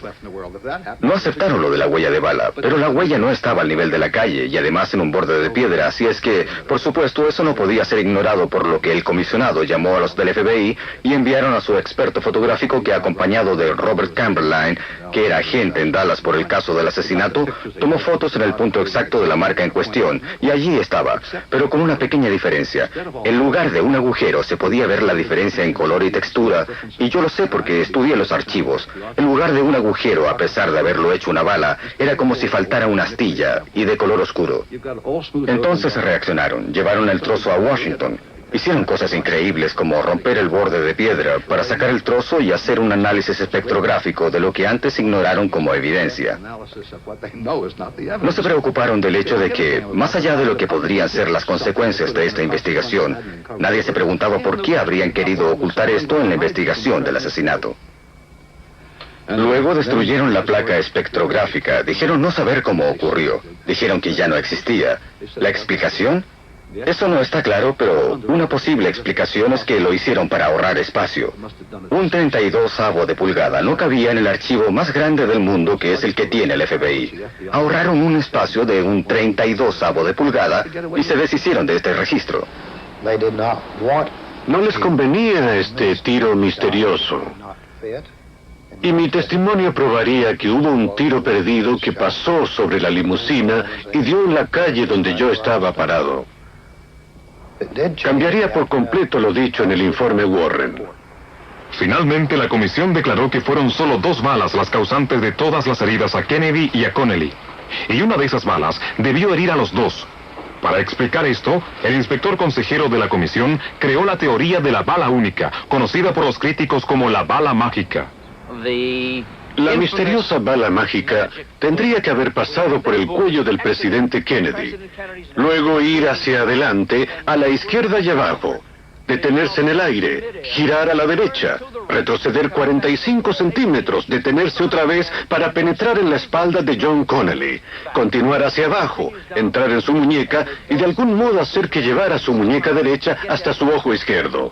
No aceptaron lo de la huella de bala, pero la huella no estaba al nivel de la calle y además en un borde de piedra, así es que, por supuesto, eso no podía ser ignorado, por lo que el comisionado llamó a los del FBI y enviaron a su experto fotográfico que, acompañado de Robert Chamberlain, que era agente en Dallas por el caso del asesinato, tomó fotos en el punto exacto de la marca en cuestión y allí estaba, pero con una pequeña diferencia. En lugar de un agujero se podía ver la diferencia en color y textura, y yo lo sé porque estudié los archivos. En lugar de un agujero, a pesar de haberlo hecho una bala, era como si faltara una astilla, y de color oscuro. Entonces reaccionaron, llevaron el trozo a Washington. Hicieron cosas increíbles como romper el borde de piedra para sacar el trozo y hacer un análisis espectrográfico de lo que antes ignoraron como evidencia. No se preocuparon del hecho de que, más allá de lo que podrían ser las consecuencias de esta investigación, nadie se preguntaba por qué habrían querido ocultar esto en la investigación del asesinato. Luego destruyeron la placa espectrográfica, dijeron no saber cómo ocurrió, dijeron que ya no existía. ¿La explicación? Eso no está claro, pero una posible explicación es que lo hicieron para ahorrar espacio. Un 32avo de pulgada no cabía en el archivo más grande del mundo, que es el que tiene el FBI. Ahorraron un espacio de un 32avo de pulgada y se deshicieron de este registro. No les convenía este tiro misterioso. Y mi testimonio probaría que hubo un tiro perdido que pasó sobre la limusina y dio en la calle donde yo estaba parado. Cambiaría por completo lo dicho en el informe Warren. Finalmente, la comisión declaró que fueron solo 2 balas las causantes de todas las heridas a Kennedy y a Connally. Y una de esas balas debió herir a los 2. Para explicar esto, el inspector consejero de la comisión creó la teoría de la bala única, conocida por los críticos como la bala mágica. La misteriosa bala mágica tendría que haber pasado por el cuello del presidente Kennedy, luego ir hacia adelante, a la izquierda y abajo, detenerse en el aire, girar a la derecha, retroceder 45 centímetros, detenerse otra vez para penetrar en la espalda de John Connally, continuar hacia abajo, entrar en su muñeca y de algún modo hacer que llevara su muñeca derecha hasta su ojo izquierdo.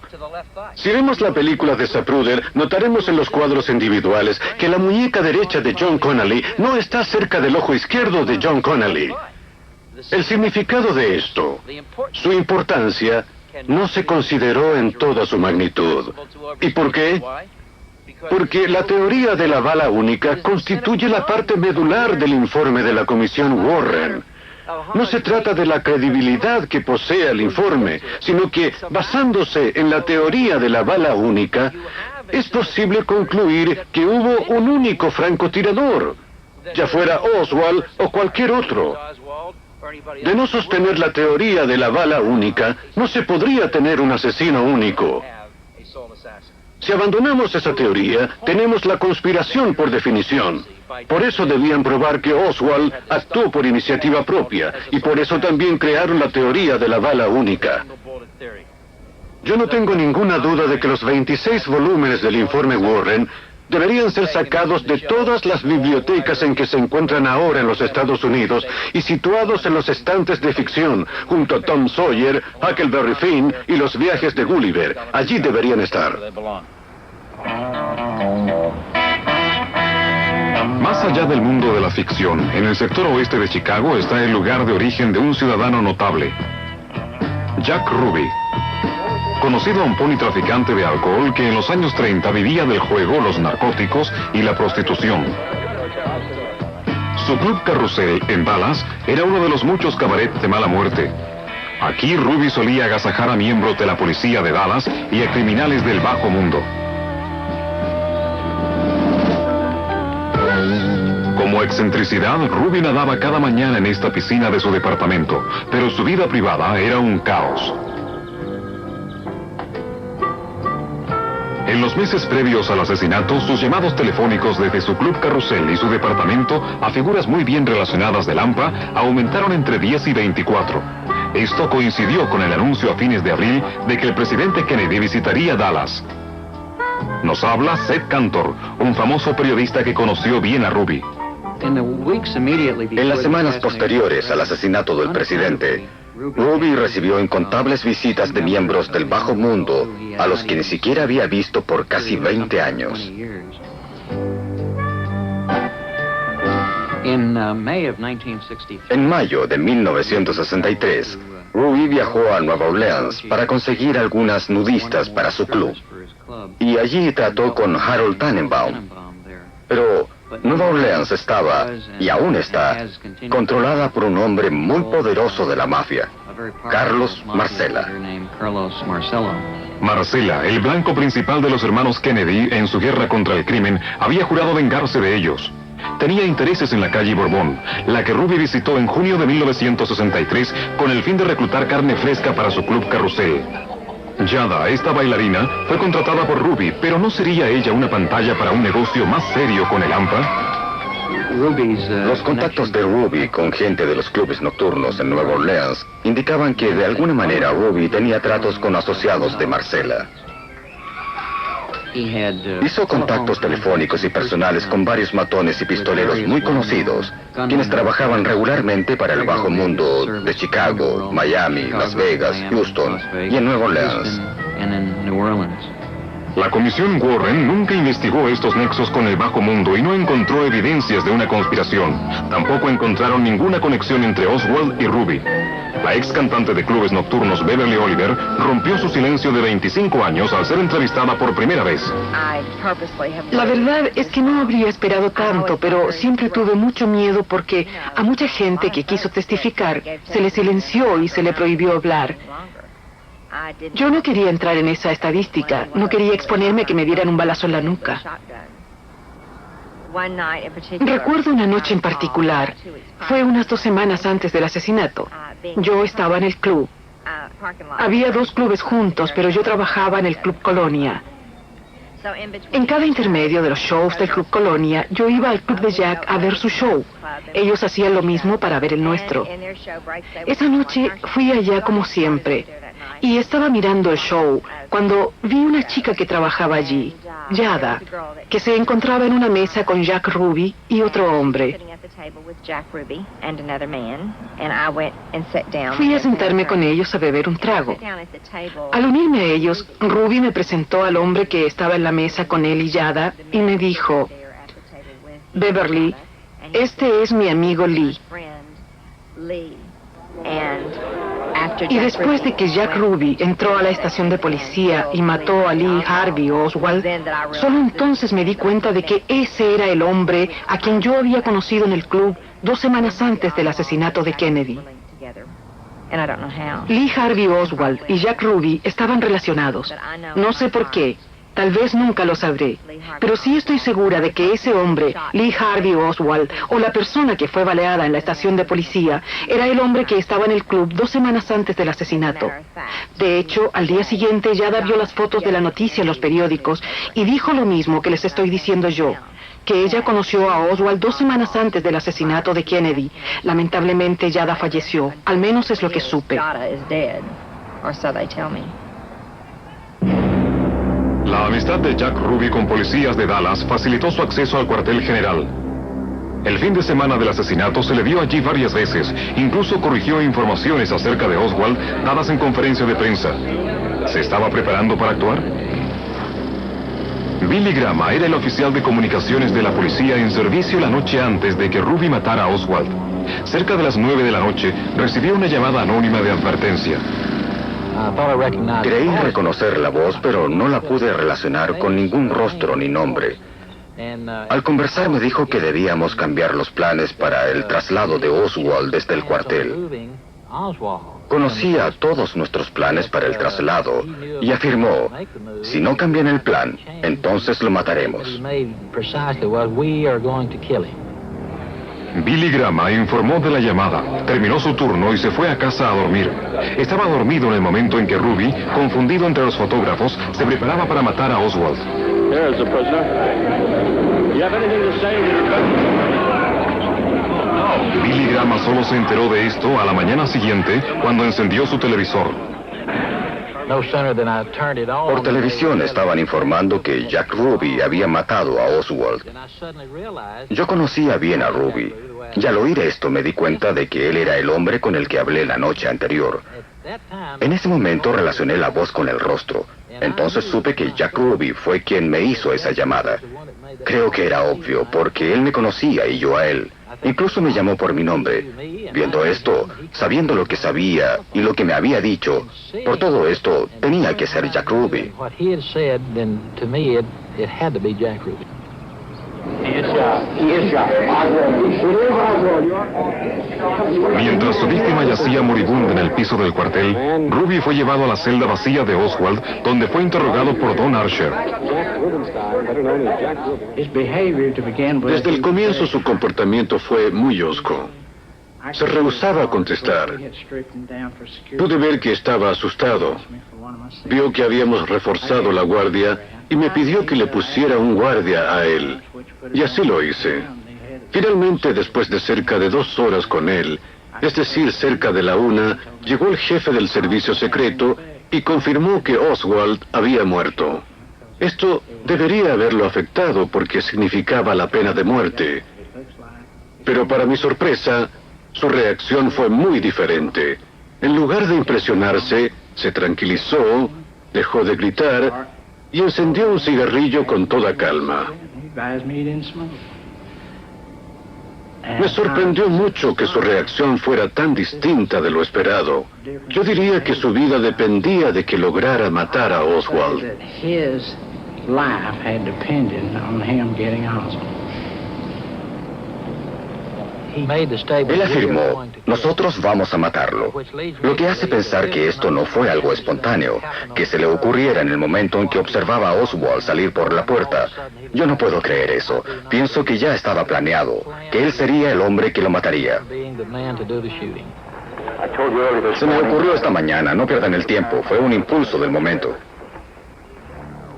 Si vemos la película de Zapruder, notaremos en los cuadros individuales que la muñeca derecha de John Connally no está cerca del ojo izquierdo de John Connally. El significado de esto, su importancia, no se consideró en toda su magnitud. ¿Y por qué? Porque la teoría de la bala única constituye la parte medular del informe de la comisión Warren. No se trata de la credibilidad que posee el informe, sino que, basándose en la teoría de la bala única, es posible concluir que hubo un único francotirador, ya fuera Oswald o cualquier otro. De no sostener la teoría de la bala única, no se podría tener un asesino único. Si abandonamos esa teoría, tenemos la conspiración por definición. Por eso debían probar que Oswald actuó por iniciativa propia, y por eso también crearon la teoría de la bala única. Yo no tengo ninguna duda de que los 26 volúmenes del informe Warren deberían ser sacados de todas las bibliotecas en que se encuentran ahora en los Estados Unidos y situados en los estantes de ficción, junto a Tom Sawyer, Huckleberry Finn y los viajes de Gulliver. Allí deberían estar. Más allá del mundo de la ficción, en el sector oeste de Chicago está el lugar de origen de un ciudadano notable, Jack Ruby. Conocido a un politraficante de alcohol que en los años 30 vivía del juego, los narcóticos y la prostitución. Su club Carrusel en Dallas era uno de los muchos cabarets de mala muerte. Aquí Ruby solía agasajar a miembros de la policía de Dallas y a criminales del bajo mundo. Como excentricidad, Ruby nadaba cada mañana en esta piscina de su departamento, pero su vida privada era un caos. En los meses previos al asesinato, sus llamados telefónicos desde su club Carrusel y su departamento a figuras muy bien relacionadas del AMPA aumentaron entre 10 y 24. Esto coincidió con el anuncio a fines de abril de que el presidente Kennedy visitaría Dallas. Nos habla Seth Cantor, un famoso periodista que conoció bien a Ruby. En las semanas posteriores al asesinato del presidente, Ruby recibió incontables visitas de miembros del bajo mundo a los que ni siquiera había visto por casi 20 años. En mayo de 1963, Ruby viajó a Nueva Orleans para conseguir algunas nudistas para su club. Y allí trató con Harold Tannenbaum. Pero Nueva Orleans estaba, y aún está, controlada por un hombre muy poderoso de la mafia, Carlos Marcella. Marcella, el blanco principal de los hermanos Kennedy en su guerra contra el crimen, había jurado vengarse de ellos. Tenía intereses en la calle Bourbon, la que Ruby visitó en junio de 1963 con el fin de reclutar carne fresca para su club Carrusel. Yada, esta bailarina, fue contratada por Ruby, pero ¿no sería ella una pantalla para un negocio más serio con el AMPA? Los contactos de Ruby con gente de los clubes nocturnos en Nueva Orleans indicaban que de alguna manera Ruby tenía tratos con asociados de Marcella. Hizo contactos telefónicos y personales con varios matones y pistoleros muy conocidos, quienes trabajaban regularmente para el bajo mundo de Chicago, Miami, Las Vegas, Houston y en Nueva Orleans. La comisión Warren nunca investigó estos nexos con el bajo mundo y no encontró evidencias de una conspiración. Tampoco encontraron ninguna conexión entre Oswald y Ruby. La ex cantante de clubes nocturnos Beverly Oliver rompió su silencio de 25 años al ser entrevistada por primera vez. La verdad es que no habría esperado tanto, pero siempre tuve mucho miedo porque a mucha gente que quiso testificar se le silenció y se le prohibió hablar. Yo no quería entrar en esa estadística, no quería exponerme a que me dieran un balazo en la nuca. Recuerdo una noche en particular, fue unas 2 semanas antes del asesinato. Yo estaba en el club. Había 2 clubes juntos, pero yo trabajaba en el Club Colonia. En cada intermedio de los shows del Club Colonia, yo iba al club de Jack a ver su show. Ellos hacían lo mismo para ver el nuestro. Esa noche fui allá como siempre, y estaba mirando el show cuando vi una chica que trabajaba allí, Yada, que se encontraba en una mesa con Jack Ruby y otro hombre. Fui a sentarme con ellos a beber un trago. Al unirme a ellos, Ruby me presentó al hombre que estaba en la mesa con él y Yada y me dijo: Beverly, este es mi amigo Lee. Y después de que Jack Ruby entró a la estación de policía y mató a Lee Harvey Oswald, solo entonces me di cuenta de que ese era el hombre a quien yo había conocido en el club 2 semanas antes del asesinato de Kennedy. Lee Harvey Oswald y Jack Ruby estaban relacionados. No sé por qué. Tal vez nunca lo sabré, pero sí estoy segura de que ese hombre, Lee Harvey Oswald, o la persona que fue baleada en la estación de policía, era el hombre que estaba en el club 2 semanas antes del asesinato. De hecho, al día siguiente, Yada vio las fotos de la noticia en los periódicos y dijo lo mismo que les estoy diciendo yo, que ella conoció a Oswald 2 semanas antes del asesinato de Kennedy. Lamentablemente, Yada falleció, al menos es lo que supe. La amistad de Jack Ruby con policías de Dallas facilitó su acceso al cuartel general. El fin de semana del asesinato se le vio allí varias veces, incluso corrigió informaciones acerca de Oswald dadas en conferencia de prensa. ¿Se estaba preparando para actuar? Billy Graham era el oficial de comunicaciones de la policía en servicio la noche antes de que Ruby matara a Oswald. Cerca de las 9 de la noche recibió una llamada anónima de advertencia. Creí reconocer la voz, pero no la pude relacionar con ningún rostro ni nombre. Al conversar me dijo que debíamos cambiar los planes para el traslado de Oswald desde el cuartel. Conocía todos nuestros planes para el traslado y afirmó, si no cambian el plan, entonces lo mataremos. Billy Graham informó de la llamada, terminó su turno y se fue a casa a dormir. Estaba dormido en el momento en que Ruby, confundido entre los fotógrafos, se preparaba para matar a Oswald. Billy Graham solo se enteró de esto a la mañana siguiente cuando encendió su televisor. Por televisión estaban informando que Jack Ruby había matado a Oswald. Yo conocía bien a Ruby, y al oír esto me di cuenta de que él era el hombre con el que hablé la noche anterior. En ese momento relacioné la voz con el rostro. Entonces supe que Jack Ruby fue quien me hizo esa llamada. Creo que era obvio, porque él me conocía y yo a él. Incluso me llamó por mi nombre. Viendo esto, sabiendo lo que sabía y lo que me había dicho, por todo esto tenía que ser Jack Ruby. Mientras su víctima yacía moribunda en el piso del cuartel, Ruby fue llevado a la celda vacía de Oswald, donde fue interrogado por Don Archer. Desde el comienzo su comportamiento fue muy hosco. Se rehusaba a contestar. Pude ver que estaba asustado. Vio que habíamos reforzado la guardia y me pidió que le pusiera un guardia a él. Y así lo hice. Finalmente, después de cerca de 2 horas con él, es decir, cerca de la 1, llegó el jefe del servicio secreto y confirmó que Oswald había muerto. Esto debería haberlo afectado porque significaba la pena de muerte. Pero para mi sorpresa, su reacción fue muy diferente. En lugar de impresionarse, se tranquilizó, dejó de gritar y encendió un cigarrillo con toda calma. Me sorprendió mucho que su reacción fuera tan distinta de lo esperado. Yo diría que su vida dependía de que lograra matar a Oswald. Él afirmó, nosotros vamos a matarlo, lo que hace pensar que esto no fue algo espontáneo, que se le ocurriera en el momento en que observaba a Oswald salir por la puerta. Yo no puedo creer eso. Pienso que ya estaba planeado, que él sería el hombre que lo mataría. Se me ocurrió esta mañana, no pierdan el tiempo, fue un impulso del momento.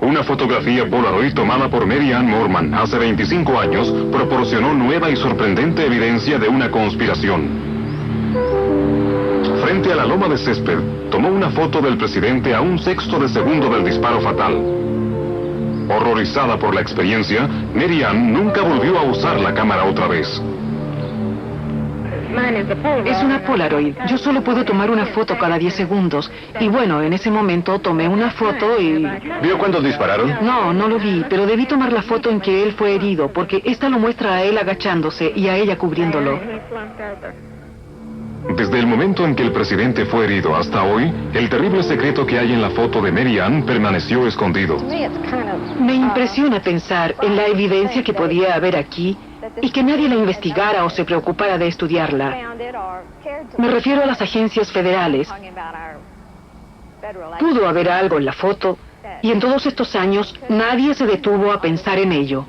Una fotografía Polaroid tomada por Mary Ann Moorman hace 25 años proporcionó nueva y sorprendente evidencia de una conspiración. Frente a la loma de césped, tomó una foto del presidente a 1/6 de segundo del disparo fatal. Horrorizada por la experiencia, Mary Ann nunca volvió a usar la cámara otra vez. Es una Polaroid. Yo solo puedo tomar una foto cada 10 segundos. Y bueno, en ese momento tomé una foto y... ¿Vio cuando dispararon? No, no lo vi, pero debí tomar la foto en que él fue herido, porque esta lo muestra a él agachándose y a ella cubriéndolo. Desde el momento en que el presidente fue herido hasta hoy, el terrible secreto que hay en la foto de Mary Ann permaneció escondido. Me impresiona pensar en la evidencia que podía haber aquí y que nadie la investigara o se preocupara de estudiarla. Me refiero a las agencias federales. Pudo haber algo en la foto, y en todos estos años nadie se detuvo a pensar en ello.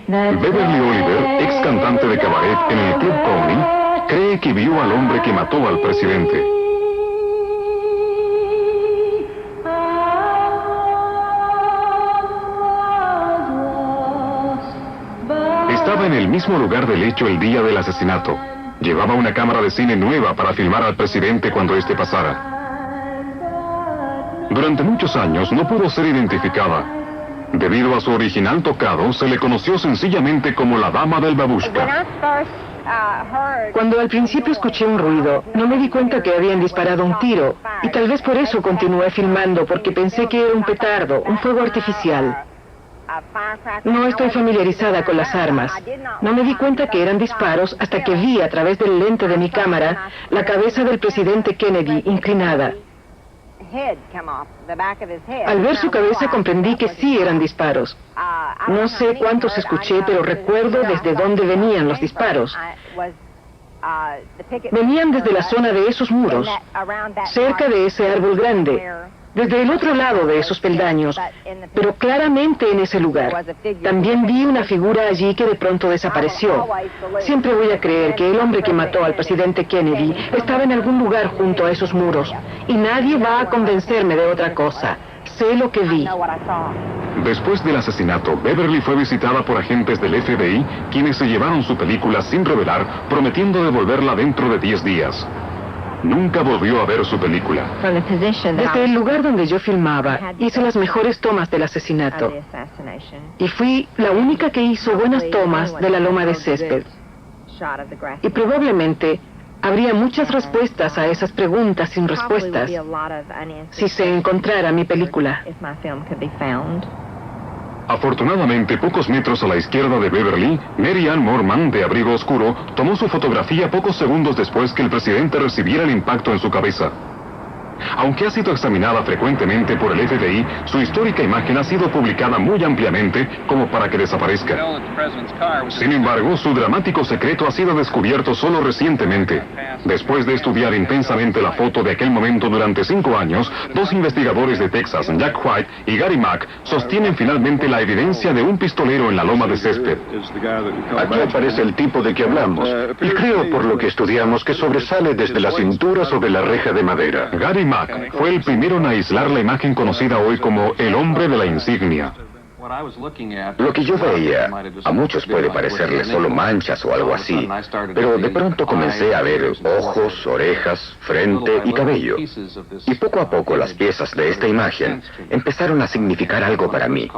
Beverly Oliver, ex cantante de cabaret en el Club Coney, cree que vio al hombre que mató al presidente. Estaba en el mismo lugar del hecho el día del asesinato. Llevaba una cámara de cine nueva para filmar al presidente cuando este pasara. Durante muchos años no pudo ser identificada. Debido a su original tocado, se le conoció sencillamente como la Dama del Babushka. Cuando al principio escuché un ruido, no me di cuenta que habían disparado un tiro, y tal vez por eso continué filmando, porque pensé que era un petardo, un fuego artificial. No estoy familiarizada con las armas. No me di cuenta que eran disparos hasta que vi a través del lente de mi cámara la cabeza del presidente Kennedy inclinada. Al ver su cabeza comprendí que sí eran disparos. No sé cuántos escuché, pero recuerdo desde dónde venían los disparos. Venían desde la zona de esos muros, cerca de ese árbol grande, desde el otro lado de esos peldaños, pero claramente en ese lugar. También vi una figura allí que de pronto desapareció. Siempre voy a creer que el hombre que mató al presidente Kennedy estaba en algún lugar junto a esos muros, y nadie va a convencerme de otra cosa. Sé lo que vi. Después del asesinato, Beverly fue visitada por agentes del FBI, quienes se llevaron su película sin revelar, prometiendo devolverla dentro de 10 días. Nunca volvió a ver su película. Desde el lugar donde yo filmaba, hice las mejores tomas del asesinato. Y fui la única que hizo buenas tomas de la loma de césped. Y probablemente habría muchas respuestas a esas preguntas sin respuestas si se encontrara mi película. Afortunadamente, pocos metros a la izquierda de Beverly, Mary Ann Moorman, de abrigo oscuro, tomó su fotografía pocos segundos después que el presidente recibiera el impacto en su cabeza. Aunque ha sido examinada frecuentemente por el FBI, su histórica imagen ha sido publicada muy ampliamente como para que desaparezca. Sin embargo, su dramático secreto ha sido descubierto solo recientemente. Después de estudiar intensamente la foto de aquel momento durante 5 años, 2 investigadores de Texas, Jack White y Gary Mack, sostienen finalmente la evidencia de un pistolero en la loma de césped. Aquí aparece el tipo de que hablamos, y creo por lo que estudiamos que sobresale desde la cintura sobre la reja de madera. Gary Mack fue el primero en aislar la imagen conocida hoy como el hombre de la insignia. Lo que yo veía, a muchos puede parecerle solo manchas o algo así, pero de pronto comencé a ver ojos, orejas, frente y cabello. Y poco a poco las piezas de esta imagen empezaron a significar algo para mí.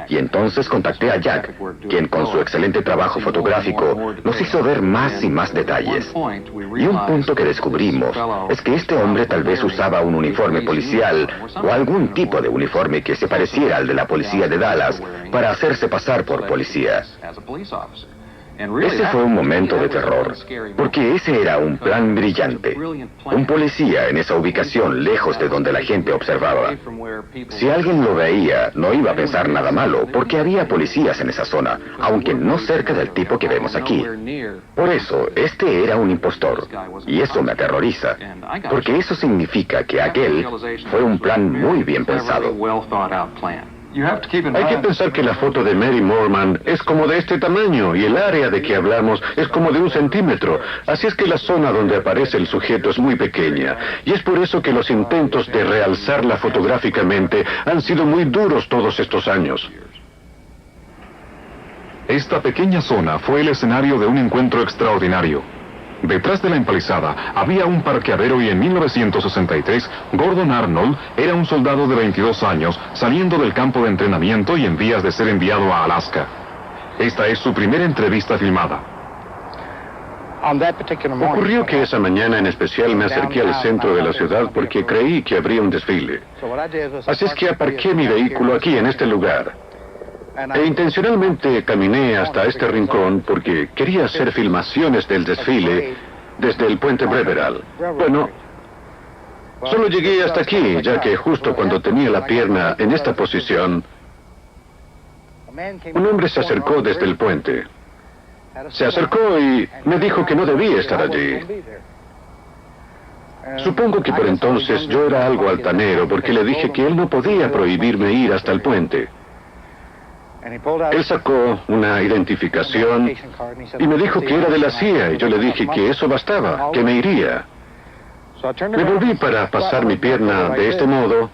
Y entonces contacté a Jack, quien con su excelente trabajo fotográfico nos hizo ver más y más detalles. Y un punto que descubrimos es que este hombre tal vez usaba un uniforme policial o algún tipo de uniforme que se pareciera al de la policía de Dallas, para hacerse pasar por policía. Ese fue un momento de terror, porque ese era un plan brillante. Un policía en esa ubicación, lejos de donde la gente observaba. Si alguien lo veía, no iba a pensar nada malo, porque había policías en esa zona, aunque no cerca del tipo que vemos aquí. Por eso, este era un impostor, y eso me aterroriza, porque eso significa que aquel fue un plan muy bien pensado. Hay que pensar que la foto de Mary Moorman es como de este tamaño y el área de que hablamos es como de 1 centímetro. Así es que la zona donde aparece el sujeto es muy pequeña. Y es por eso que los intentos de realzarla fotográficamente han sido muy duros todos estos años. Esta pequeña zona fue el escenario de un encuentro extraordinario. Detrás de la empalizada había un parqueadero y en 1963 Gordon Arnold era un soldado de 22 años saliendo del campo de entrenamiento y en vías de ser enviado a Alaska. Esta es su primera entrevista filmada. Ocurrió que esa mañana en especial me acerqué al centro de la ciudad porque creí que habría un desfile. Así es que aparqué mi vehículo aquí en este lugar. E intencionalmente caminé hasta este rincón porque quería hacer filmaciones del desfile desde el puente Breveral. Bueno, solo llegué hasta aquí, ya que justo cuando tenía la pierna en esta posición, un hombre se acercó desde el puente. Se acercó y me dijo que no debía estar allí. Supongo que por entonces yo era algo altanero, porque le dije que él no podía prohibirme ir hasta el puente. Él sacó una identificación y me dijo que era de la CIA, y yo le dije que eso bastaba, que me iría. Me volví para pasar mi pierna de este modo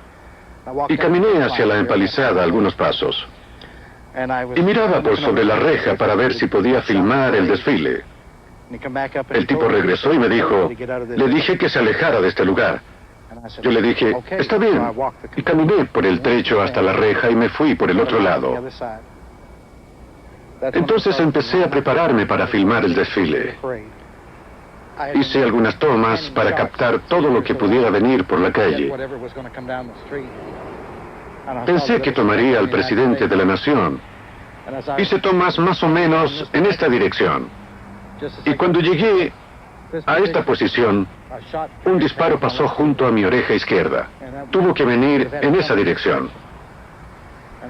y caminé hacia la empalizada algunos pasos. Y miraba por sobre la reja para ver si podía filmar el desfile. El tipo regresó y me dijo, le dije que se alejara de este lugar. Yo le dije, está bien, y caminé por el trecho hasta la reja y me fui por el otro lado. Entonces empecé a prepararme para filmar el desfile. Hice algunas tomas para captar todo lo que pudiera venir por la calle. Pensé que tomaría al presidente de la nación. Hice tomas más o menos en esta dirección. Y cuando llegué a esta posición, un disparo pasó junto a mi oreja izquierda. Tuvo que venir en esa dirección.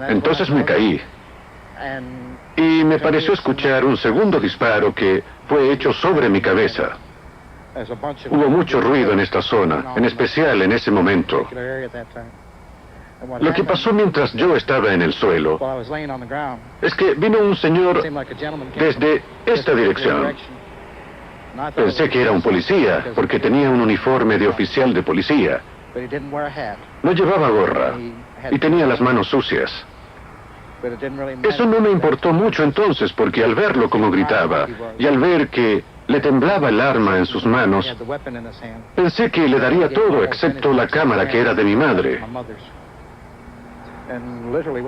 Entonces me caí. Y me pareció escuchar un segundo disparo que fue hecho sobre mi cabeza. Hubo mucho ruido en esta zona, en especial en ese momento. Lo que pasó mientras yo estaba en el suelo es que vino un señor desde esta dirección. Pensé que era un policía, porque tenía un uniforme de oficial de policía. No llevaba gorra y tenía las manos sucias. Eso no me importó mucho entonces, porque al verlo como gritaba y al ver que le temblaba el arma en sus manos, pensé que le daría todo excepto la cámara que era de mi madre.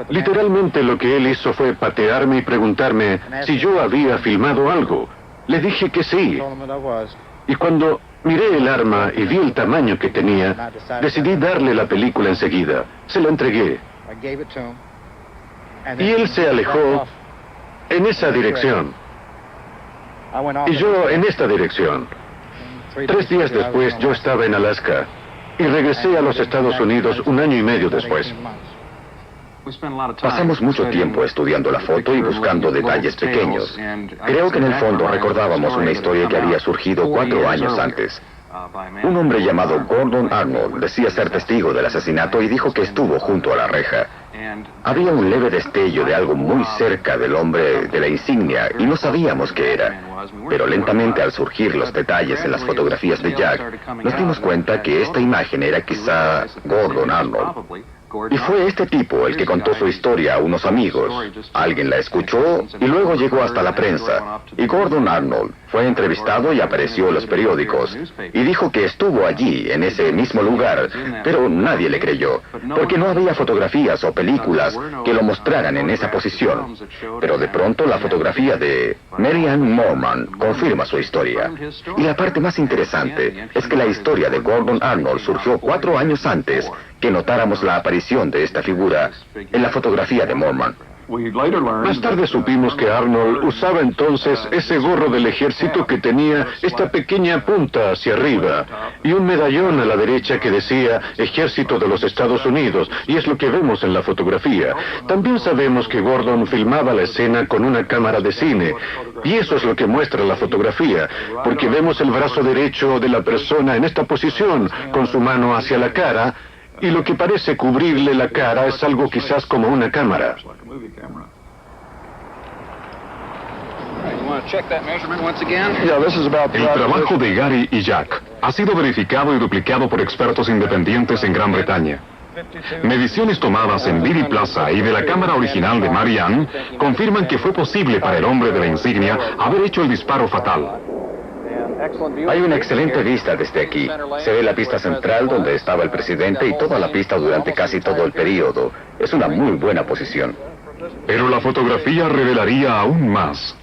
Literalmente lo que él hizo fue patearme y preguntarme si yo había filmado algo. Le dije que sí. Y cuando miré el arma y vi el tamaño que tenía, decidí darle la película enseguida. Se la entregué. Y él se alejó en esa dirección. Y yo en esta dirección. 3 días después yo estaba en Alaska y regresé a los Estados Unidos 1 año y medio después. Pasamos mucho tiempo estudiando la foto y buscando detalles pequeños. Creo que en el fondo recordábamos una historia que había surgido 4 años antes. Un hombre llamado Gordon Arnold decía ser testigo del asesinato y dijo que estuvo junto a la reja. Había un leve destello de algo muy cerca del hombre de la insignia y no sabíamos qué era. Pero lentamente, al surgir los detalles en las fotografías de Jack, nos dimos cuenta que esta imagen era quizá Gordon Arnold. Y fue este tipo el que contó su historia a unos amigos. Alguien la escuchó y luego llegó hasta la prensa. Y Gordon Arnold fue entrevistado y apareció en los periódicos. Y dijo que estuvo allí, en ese mismo lugar, pero nadie le creyó, porque no había fotografías o películas que lo mostraran en esa posición. Pero de pronto la fotografía de Mary Ann Moorman confirma su historia. Y la parte más interesante es que la historia de Gordon Arnold surgió 4 años antes que notáramos la aparición de esta figura en la fotografía de Moorman. Más tarde supimos que Arnold usaba entonces ese gorro del ejército que tenía esta pequeña punta hacia arriba y un medallón a la derecha que decía Ejército de los Estados Unidos, y es lo que vemos en la fotografía. También sabemos que Gordon filmaba la escena con una cámara de cine, y eso es lo que muestra la fotografía, porque vemos el brazo derecho de la persona en esta posición, con su mano hacia la cara, y lo que parece cubrirle la cara es algo quizás como una cámara. El trabajo de Gary y Jack ha sido verificado y duplicado por expertos independientes en Gran Bretaña. Mediciones tomadas en Dealey Plaza y de la cámara original de Mary Ann confirman que fue posible para el hombre de la insignia haber hecho el disparo fatal. Hay una excelente vista desde aquí. Se ve la pista central donde estaba el presidente y toda la pista durante casi todo el período. Es una muy buena posición. Pero la fotografía revelaría aún más.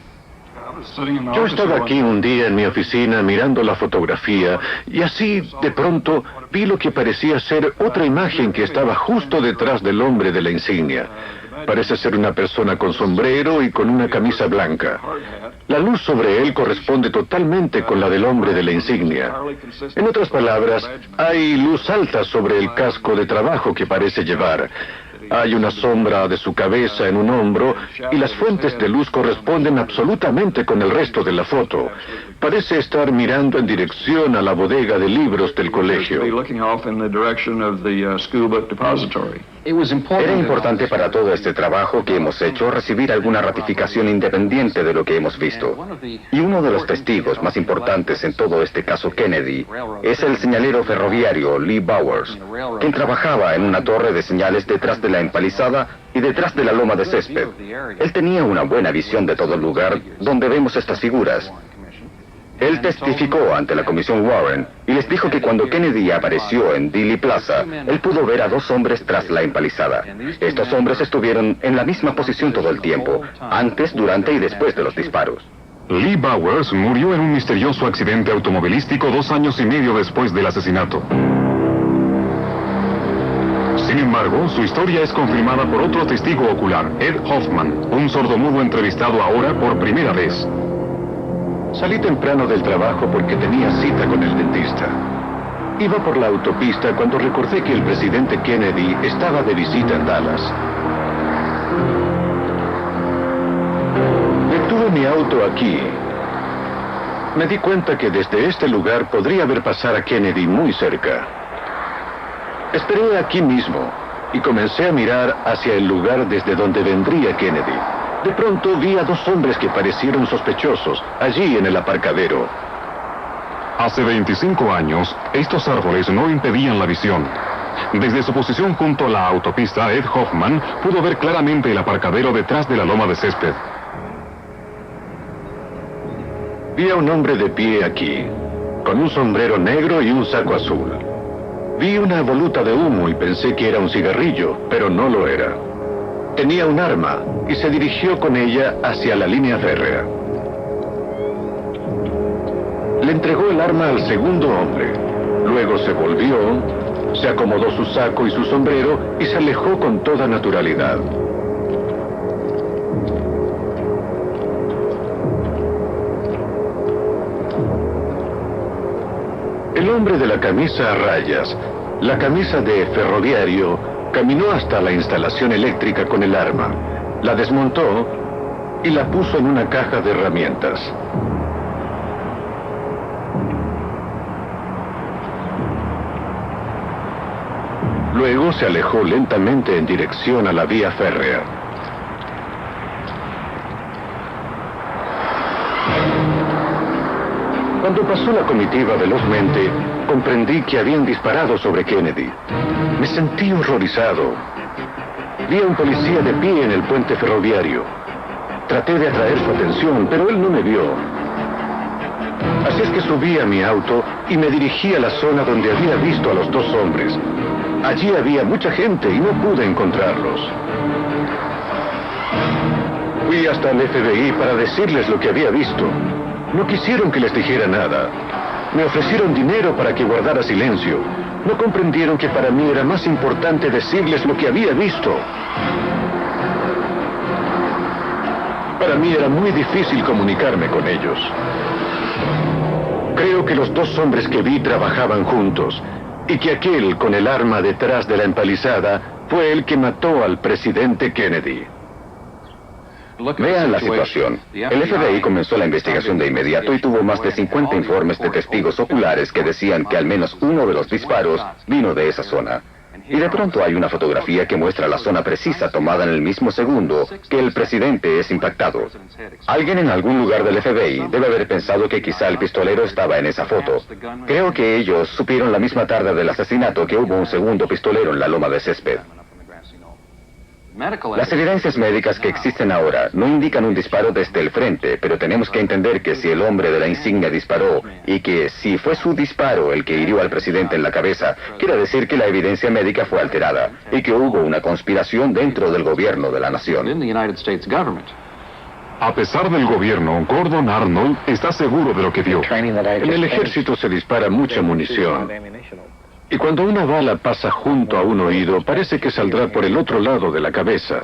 Yo estaba aquí un día en mi oficina mirando la fotografía y así, de pronto, vi lo que parecía ser otra imagen que estaba justo detrás del hombre de la insignia. Parece ser una persona con sombrero y con una camisa blanca. La luz sobre él corresponde totalmente con la del hombre de la insignia. En otras palabras, hay luz alta sobre el casco de trabajo que parece llevar. Hay una sombra de su cabeza en un hombro y las fuentes de luz corresponden absolutamente con el resto de la foto. Parece estar mirando en dirección a la bodega de libros del colegio. Era importante para todo este trabajo que hemos hecho recibir alguna ratificación independiente de lo que hemos visto. Y uno de los testigos más importantes en todo este caso Kennedy es el señalero ferroviario Lee Bowers, quien trabajaba en una torre de señales detrás de la empalizada y detrás de la loma de césped. Él tenía una buena visión de todo el lugar donde vemos estas figuras. Él testificó ante la Comisión Warren y les dijo que cuando Kennedy apareció en Dealey Plaza, él pudo ver a dos hombres tras la empalizada. Estos hombres estuvieron en la misma posición todo el tiempo, antes, durante y después de los disparos. Lee Bowers murió en un misterioso accidente automovilístico 2 años y medio después del asesinato. Sin embargo, su historia es confirmada por otro testigo ocular, Ed Hoffman, un sordomudo entrevistado ahora por primera vez. Salí temprano del trabajo porque tenía cita con el dentista. Iba por la autopista cuando recordé que el presidente Kennedy estaba de visita en Dallas. Detuve mi auto aquí. Me di cuenta que desde este lugar podría ver pasar a Kennedy muy cerca. Esperé aquí mismo y comencé a mirar hacia el lugar desde donde vendría Kennedy. De pronto vi a dos hombres que parecieron sospechosos allí en el aparcadero. Hace 25 años, estos árboles no impedían la visión. Desde su posición junto a la autopista, Ed Hoffman pudo ver claramente el aparcadero detrás de la loma de césped. Vi a un hombre de pie aquí, con un sombrero negro y un saco azul. Vi una voluta de humo y pensé que era un cigarrillo, pero no lo era. Tenía un arma y se dirigió con ella hacia la línea férrea. Le entregó el arma al segundo hombre. Luego se volvió, se acomodó su saco y su sombrero y se alejó con toda naturalidad. El hombre de la camisa a rayas, la camisa de ferroviario, caminó hasta la instalación eléctrica con el arma, la desmontó y la puso en una caja de herramientas. Luego se alejó lentamente en dirección a la vía férrea. Cuando pasó la comitiva velozmente, comprendí que habían disparado sobre Kennedy. Me sentí horrorizado. Vi a un policía de pie en el puente ferroviario. Traté de atraer su atención, pero él no me vio. Así es que subí a mi auto y me dirigí a la zona donde había visto a los dos hombres. Allí había mucha gente y no pude encontrarlos. Fui hasta el FBI para decirles lo que había visto. No quisieron que les dijera nada. Me ofrecieron dinero para que guardara silencio. No comprendieron que para mí era más importante decirles lo que había visto. Para mí era muy difícil comunicarme con ellos. Creo que los dos hombres que vi trabajaban juntos y que aquel con el arma detrás de la empalizada fue el que mató al presidente Kennedy. Vean la situación. El FBI comenzó la investigación de inmediato y tuvo más de 50 informes de testigos oculares que decían que al menos uno de los disparos vino de esa zona. Y de pronto hay una fotografía que muestra la zona precisa tomada en el mismo segundo que el presidente es impactado. Alguien en algún lugar del FBI debe haber pensado que quizá el pistolero estaba en esa foto. Creo que ellos supieron la misma tarde del asesinato que hubo un segundo pistolero en la loma de césped. Las evidencias médicas que existen ahora no indican un disparo desde el frente, pero tenemos que entender que si el hombre de la insignia disparó y que si fue su disparo el que hirió al presidente en la cabeza, quiere decir que la evidencia médica fue alterada y que hubo una conspiración dentro del gobierno de la nación. A pesar del gobierno, Gordon Arnold está seguro de lo que vio. En el ejército se dispara mucha munición. Y cuando una bala pasa junto a un oído, parece que saldrá por el otro lado de la cabeza.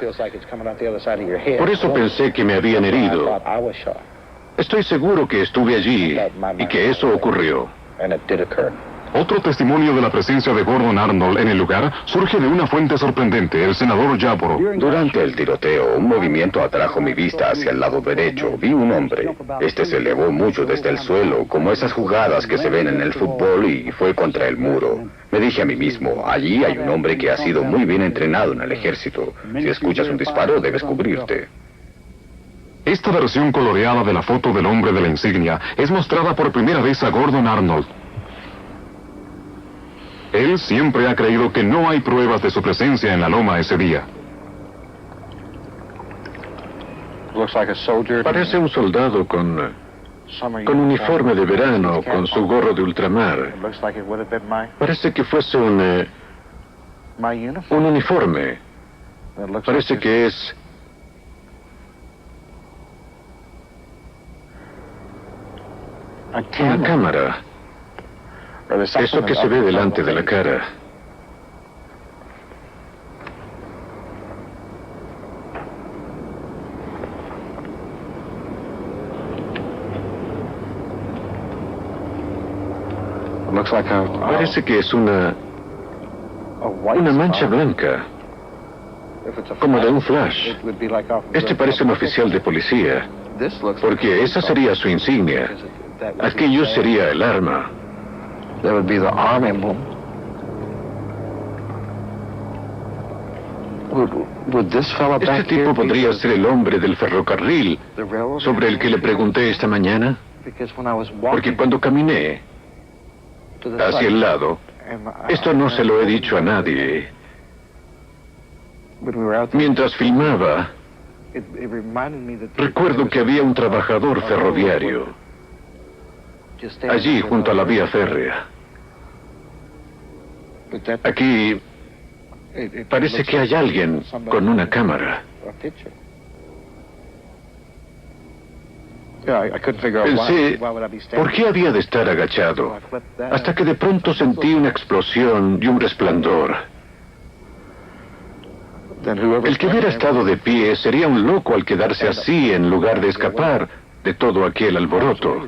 Por eso pensé que me habían herido. Estoy seguro que estuve allí y que eso ocurrió. Otro testimonio de la presencia de Gordon Arnold en el lugar surge de una fuente sorprendente, el senador Yarborough. Durante el tiroteo, un movimiento atrajo mi vista hacia el lado derecho. Vi un hombre. Este se elevó mucho desde el suelo, como esas jugadas que se ven en el fútbol, y fue contra el muro. Me dije a mí mismo, allí hay un hombre que ha sido muy bien entrenado en el ejército. Si escuchas un disparo, debes cubrirte. Esta versión coloreada de la foto del hombre de la insignia es mostrada por primera vez a Gordon Arnold. Él siempre ha creído que no hay pruebas de su presencia en la loma ese día. Parece un soldado con uniforme de verano, con su gorro de ultramar. Parece que fuese un uniforme. Parece que es... una cámara. Eso que se ve delante de la cara. Parece que es una mancha blanca, como de un flash. Este parece un oficial de policía, porque esa sería su insignia. Aquello sería el arma. Este tipo podría ser el hombre del ferrocarril sobre el que le pregunté esta mañana, porque cuando caminé hacia el lado, esto no se lo he dicho a nadie. Mientras filmaba, recuerdo que había un trabajador ferroviario allí junto a la vía férrea. Aquí parece que hay alguien con una cámara. Pensé, ¿por qué había de estar agachado? Hasta que de pronto sentí una explosión y un resplandor. El que hubiera estado de pie sería un loco al quedarse así en lugar de escapar de todo aquel alboroto.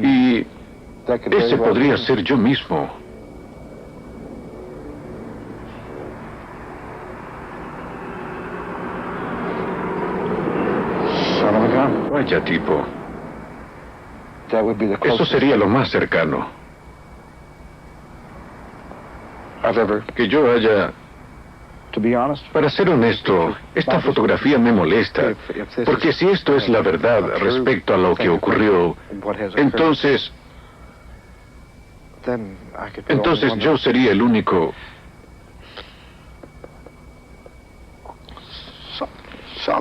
Y ese podría ser yo mismo. Vaya tipo. Eso sería lo más cercano que yo haya... Para ser honesto, esta fotografía me molesta, porque si esto es la verdad respecto a lo que ocurrió, entonces yo sería el único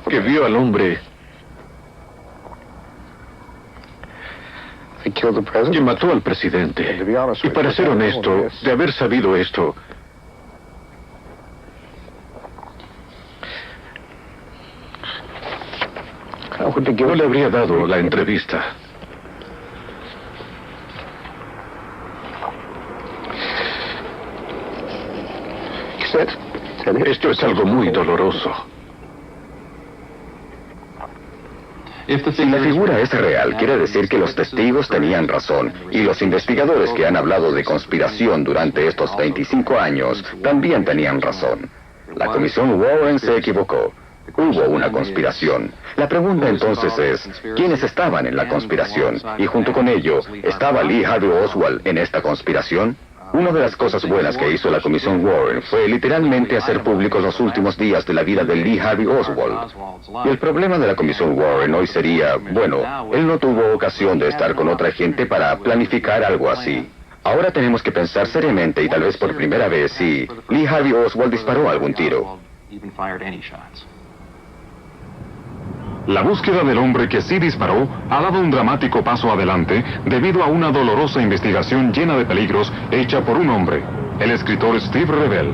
que vio al hombre que mató al presidente. Y para ser honesto, de haber sabido esto, no le habría dado la entrevista. Esto es algo muy doloroso. Si la figura es real, quiere decir que los testigos tenían razón, y los investigadores que han hablado de conspiración durante estos 25 años también tenían razón. La comisión Warren se equivocó. Hubo una conspiración. La pregunta entonces es, ¿quiénes estaban en la conspiración? Y junto con ello, ¿estaba Lee Harvey Oswald en esta conspiración? Una de las cosas buenas que hizo la comisión Warren fue literalmente hacer públicos los últimos días de la vida de Lee Harvey Oswald. Y el problema de la comisión Warren hoy sería, bueno, él no tuvo ocasión de estar con otra gente para planificar algo así. Ahora tenemos que pensar seriamente y tal vez por primera vez si Lee Harvey Oswald disparó algún tiro. La búsqueda del hombre que sí disparó ha dado un dramático paso adelante debido a una dolorosa investigación llena de peligros hecha por un hombre, el escritor Steve Revell.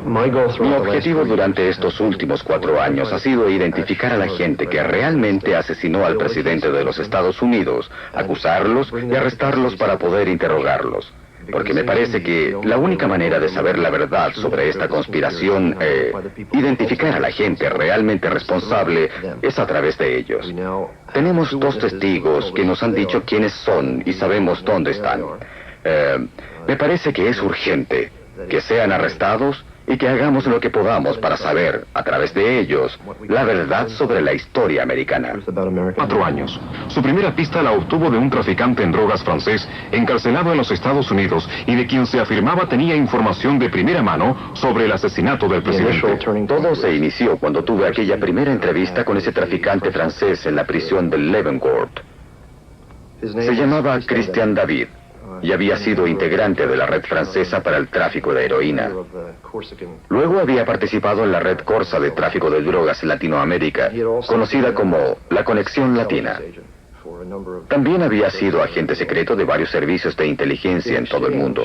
Mi objetivo durante estos últimos 4 años ha sido identificar a la gente que realmente asesinó al presidente de los Estados Unidos, acusarlos y arrestarlos para poder interrogarlos. Porque me parece que la única manera de saber la verdad sobre esta conspiración, identificar a la gente realmente responsable, es a través de ellos. Tenemos 2 testigos que nos han dicho quiénes son y sabemos dónde están. Me parece que es urgente que sean arrestados y que hagamos lo que podamos para saber, a través de ellos, la verdad sobre la historia americana. 4 años. Su primera pista la obtuvo de un traficante en drogas francés encarcelado en los Estados Unidos y de quien se afirmaba tenía información de primera mano sobre el asesinato del presidente. Todo se inició cuando tuve aquella primera entrevista con ese traficante francés en la prisión de Leavenworth. Se llamaba Christian David y había sido integrante de la red francesa para el tráfico de heroína. Luego había participado en la red Corsa de tráfico de drogas en Latinoamérica, conocida como la Conexión Latina. También había sido agente secreto de varios servicios de inteligencia en todo el mundo.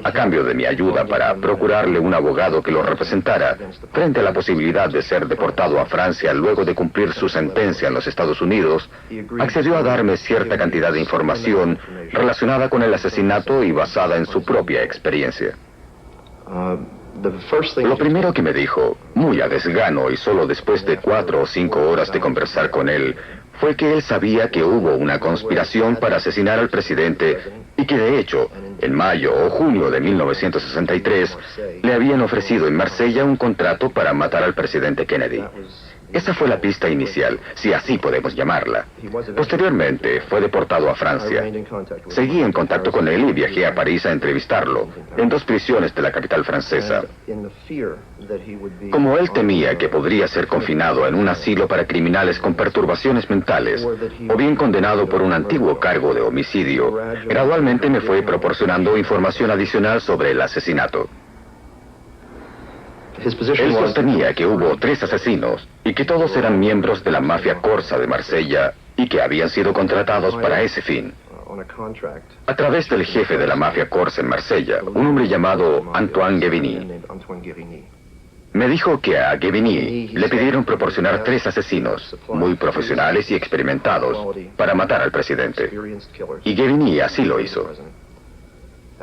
A cambio de mi ayuda para procurarle un abogado que lo representara, frente a la posibilidad de ser deportado a Francia luego de cumplir su sentencia en los Estados Unidos, accedió a darme cierta cantidad de información relacionada con el asesinato y basada en su propia experiencia. Lo primero que me dijo, muy a desgano y solo después de 4 o 5 horas de conversar con él, fue que él sabía que hubo una conspiración para asesinar al presidente y que de hecho, en mayo o junio de 1963, le habían ofrecido en Marsella un contrato para matar al presidente Kennedy. Esa fue la pista inicial, si así podemos llamarla. Posteriormente, fue deportado a Francia. Seguí en contacto con él y viajé a París a entrevistarlo, en 2 prisiones de la capital francesa. Como él temía que podría ser confinado en un asilo para criminales con perturbaciones mentales, o bien condenado por un antiguo cargo de homicidio, gradualmente me fue proporcionando información adicional sobre el asesinato. Él sostenía que hubo 3 asesinos y que todos eran miembros de la mafia Corsa de Marsella y que habían sido contratados para ese fin. A través del jefe de la mafia Corsa en Marsella, un hombre llamado Antoine Guevini. Me dijo que a Guevini le pidieron proporcionar 3 asesinos, muy profesionales y experimentados, para matar al presidente. Y Guevini así lo hizo.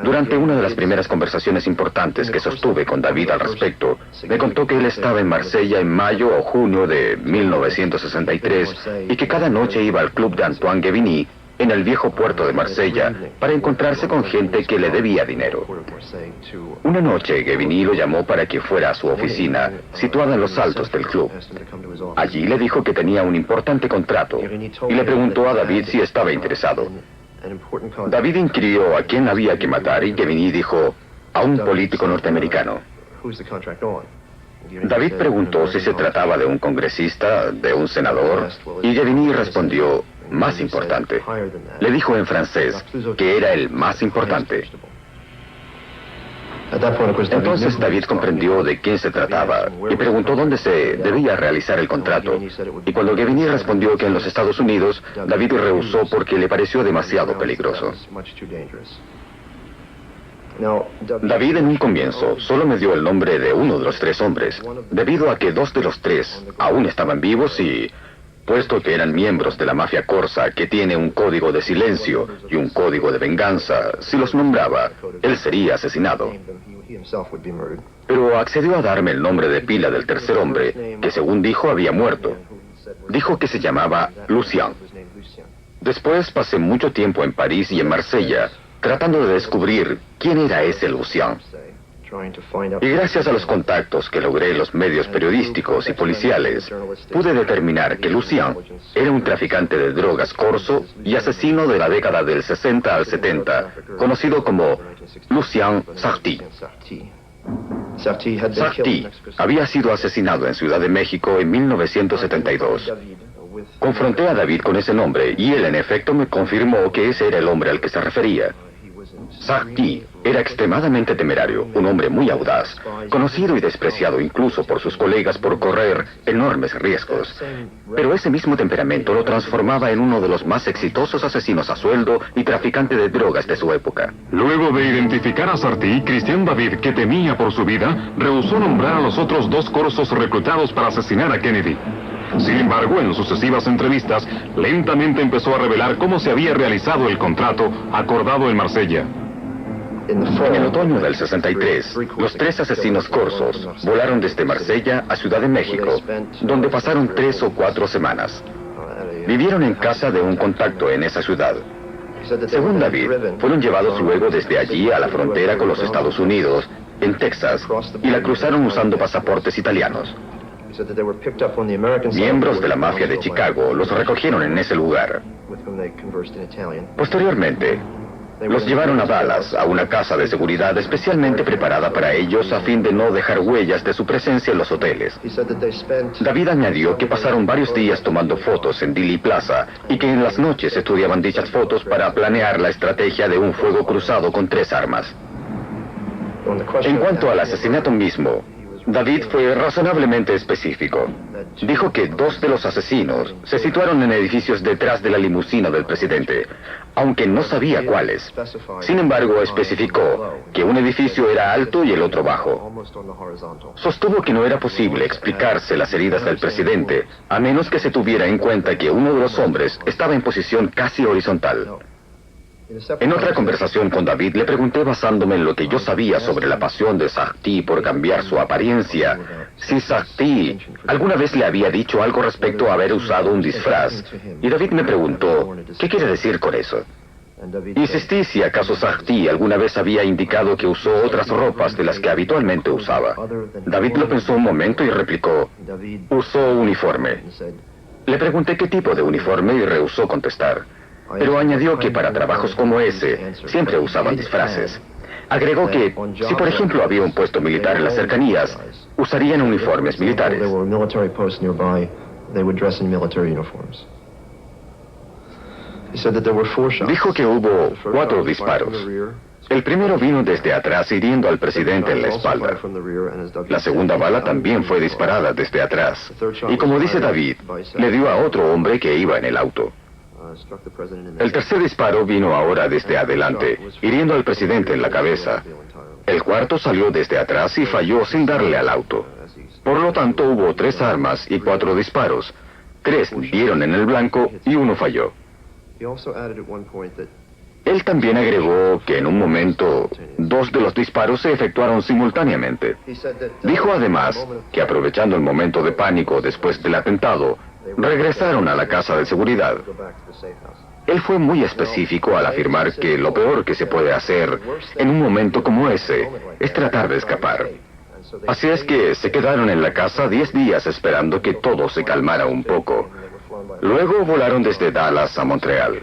Durante una de las primeras conversaciones importantes que sostuve con David al respecto, me contó que él estaba en Marsella en mayo o junio de 1963 y que cada noche iba al club de Antoine Guevini en el viejo puerto de Marsella para encontrarse con gente que le debía dinero. Una noche Guevini lo llamó para que fuera a su oficina, situada en los altos del club. Allí le dijo que tenía un importante contrato y le preguntó a David si estaba interesado. David inquirió a quién había que matar y Guevini dijo, a un político norteamericano. David preguntó si se trataba de un congresista, de un senador, y Guevini respondió, más importante. Le dijo en francés que era el más importante. Entonces David comprendió de quién se trataba y preguntó dónde se debía realizar el contrato. Y cuando Guevini respondió que en los Estados Unidos, David rehusó porque le pareció demasiado peligroso. David en un comienzo solo me dio el nombre de uno de los 3 hombres, debido a que 2 de los 3 aún estaban vivos y, puesto que eran miembros de la mafia Corsa, que tiene un código de silencio y un código de venganza, si los nombraba, él sería asesinado. Pero accedió a darme el nombre de pila del tercer hombre, que según dijo había muerto. Dijo que se llamaba Lucien. Después pasé mucho tiempo en París y en Marsella, tratando de descubrir quién era ese Lucien. Y gracias a los contactos que logré en los medios periodísticos y policiales, pude determinar que Lucien era un traficante de drogas corso y asesino de la década del 60 al 70, conocido como Lucien Sarti. Sarti había sido asesinado en Ciudad de México en 1972. Confronté a David con ese nombre y él en efecto me confirmó que ese era el hombre al que se refería. Sakti era extremadamente temerario, un hombre muy audaz, conocido y despreciado incluso por sus colegas por correr enormes riesgos. Pero ese mismo temperamento lo transformaba en uno de los más exitosos asesinos a sueldo y traficante de drogas de su época. Luego de identificar a Sartí, Christian David, que temía por su vida, rehusó nombrar a los otros dos corzos reclutados para asesinar a Kennedy. Sin embargo, en sucesivas entrevistas, lentamente empezó a revelar cómo se había realizado el contrato acordado en Marsella. En el otoño del 63, los tres asesinos corsos volaron desde Marsella a Ciudad de México, donde pasaron 3 o 4 semanas. Vivieron en casa de un contacto en esa ciudad. Según David, fueron llevados luego desde allí a la frontera con los Estados Unidos, en Texas, y la cruzaron usando pasaportes italianos. Miembros de la mafia de Chicago los recogieron en ese lugar. Posteriormente, los llevaron a Dallas, a una casa de seguridad especialmente preparada para ellos a fin de no dejar huellas de su presencia en los hoteles. David añadió que pasaron varios días tomando fotos en Dealey Plaza y que en las noches estudiaban dichas fotos para planear la estrategia de un fuego cruzado con 3 armas. En cuanto al asesinato mismo, David fue razonablemente específico. Dijo que 2 de los asesinos se situaron en edificios detrás de la limusina del presidente, aunque no sabía cuáles. Sin embargo, especificó que un edificio era alto y el otro bajo. Sostuvo que no era posible explicarse las heridas del presidente, a menos que se tuviera en cuenta que uno de los hombres estaba en posición casi horizontal. En otra conversación con David le pregunté, basándome en lo que yo sabía sobre la pasión de Sakti por cambiar su apariencia, si Sakti alguna vez le había dicho algo respecto a haber usado un disfraz. Y David me preguntó, ¿qué quiere decir con eso? Insistí si acaso Sakti alguna vez había indicado que usó otras ropas de las que habitualmente usaba. David lo pensó un momento y replicó, usó uniforme. Le pregunté qué tipo de uniforme y rehusó contestar. Pero añadió que para trabajos como ese, siempre usaban disfraces. Agregó que, si por ejemplo había un puesto militar en las cercanías, usarían uniformes militares. Dijo que hubo 4 disparos. El primero vino desde atrás hiriendo al presidente en la espalda. La segunda bala también fue disparada desde atrás. Y como dice David, le dio a otro hombre que iba en el auto. El tercer disparo vino ahora desde adelante, hiriendo al presidente en la cabeza. El cuarto salió desde atrás y falló sin darle al auto. Por lo tanto, hubo 3 armas y 4 disparos. 3 dieron en el blanco y 1 falló. Él también agregó que en un momento 2 de los disparos se efectuaron simultáneamente. Dijo además que aprovechando el momento de pánico después del atentado, regresaron a la casa de seguridad. Él fue muy específico al afirmar que lo peor que se puede hacer en un momento como ese es tratar de escapar. Así es que se quedaron en la casa 10 días esperando que todo se calmara un poco. Luego volaron desde Dallas a Montreal.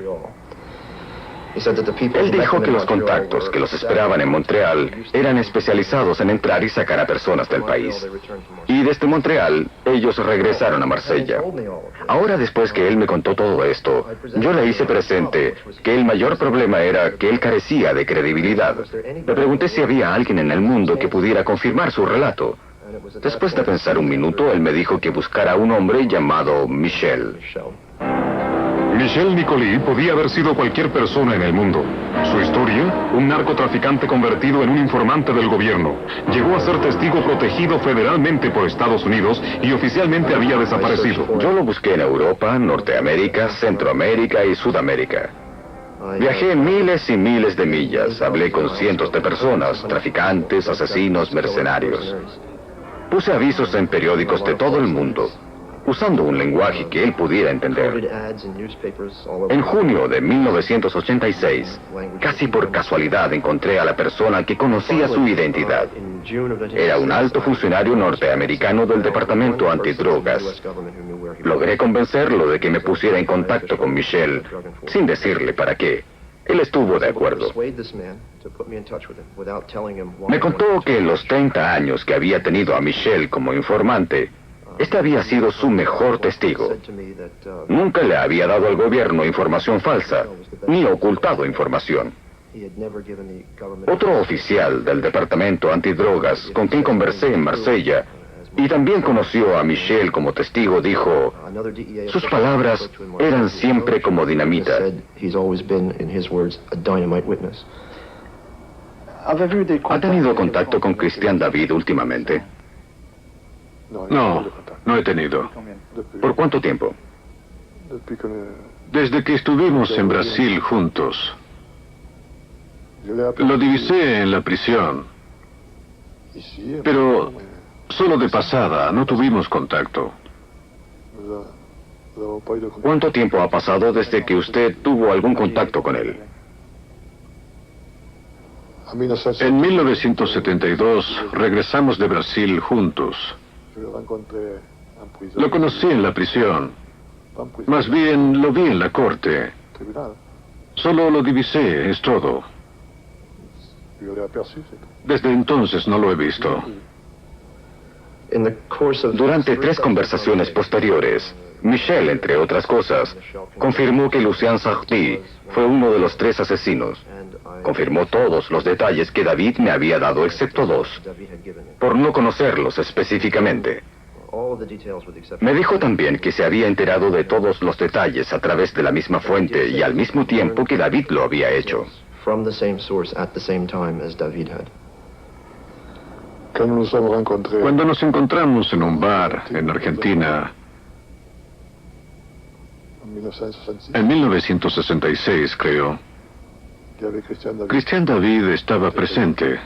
Él dijo que los contactos que los esperaban en Montreal eran especializados en entrar y sacar a personas del país. Y desde Montreal, ellos regresaron a Marsella. Ahora, después que él me contó todo esto, yo le hice presente que el mayor problema era que él carecía de credibilidad. Le pregunté si había alguien en el mundo que pudiera confirmar su relato. Después de pensar un minuto, él me dijo que buscara a un hombre llamado Michel. Michel Nicolí podía haber sido cualquier persona en el mundo. Su historia, un narcotraficante convertido en un informante del gobierno. Llegó a ser testigo protegido federalmente por Estados Unidos y oficialmente había desaparecido. Yo lo busqué en Europa, Norteamérica, Centroamérica y Sudamérica. Viajé miles y miles de millas, hablé con cientos de personas, traficantes, asesinos, mercenarios. Puse avisos en periódicos de todo el mundo, usando un lenguaje que él pudiera entender. En junio de 1986, casi por casualidad encontré a la persona que conocía su identidad. Era un alto funcionario norteamericano del Departamento Antidrogas. Logré convencerlo de que me pusiera en contacto con Michel, sin decirle para qué. Él estuvo de acuerdo. Me contó que en los 30 años que había tenido a Michel como informante, este había sido su mejor testigo. Nunca le había dado al gobierno información falsa, ni ocultado información. Otro oficial del Departamento Antidrogas con quien conversé en Marsella y también conoció a Michel como testigo dijo, sus palabras eran siempre como dinamita. ¿Ha tenido contacto con Christian David últimamente? No, no he tenido. ¿Por cuánto tiempo? Desde que estuvimos en Brasil juntos. Lo divisé en la prisión, pero solo de pasada, no tuvimos contacto. ¿Cuánto tiempo ha pasado desde que usted tuvo algún contacto con él? En 1972 regresamos de Brasil juntos. Lo conocí en la prisión. Más bien lo vi en la corte. Solo lo divisé, es todo. Desde entonces no lo he visto. Durante 3 conversaciones posteriores, Michel, entre otras cosas, confirmó que Lucien Sarty fue uno de los 3 asesinos. Confirmó todos los detalles que David me había dado, excepto 2, por no conocerlos específicamente. Me dijo también que se había enterado de todos los detalles a través de la misma fuente y al mismo tiempo que David lo había hecho. Cuando nos encontramos en un bar en Argentina, en 1966 creo, Christian David estaba presente.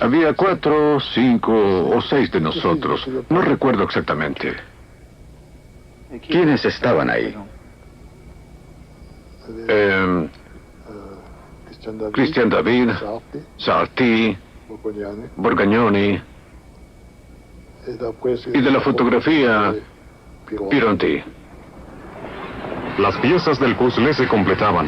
Había 4, 5 o 6 de nosotros, no recuerdo exactamente. ¿Quiénes estaban ahí? Christian David, Sarty, Borgagnoni y de la fotografía Pironti. Las piezas del puzzle se completaban.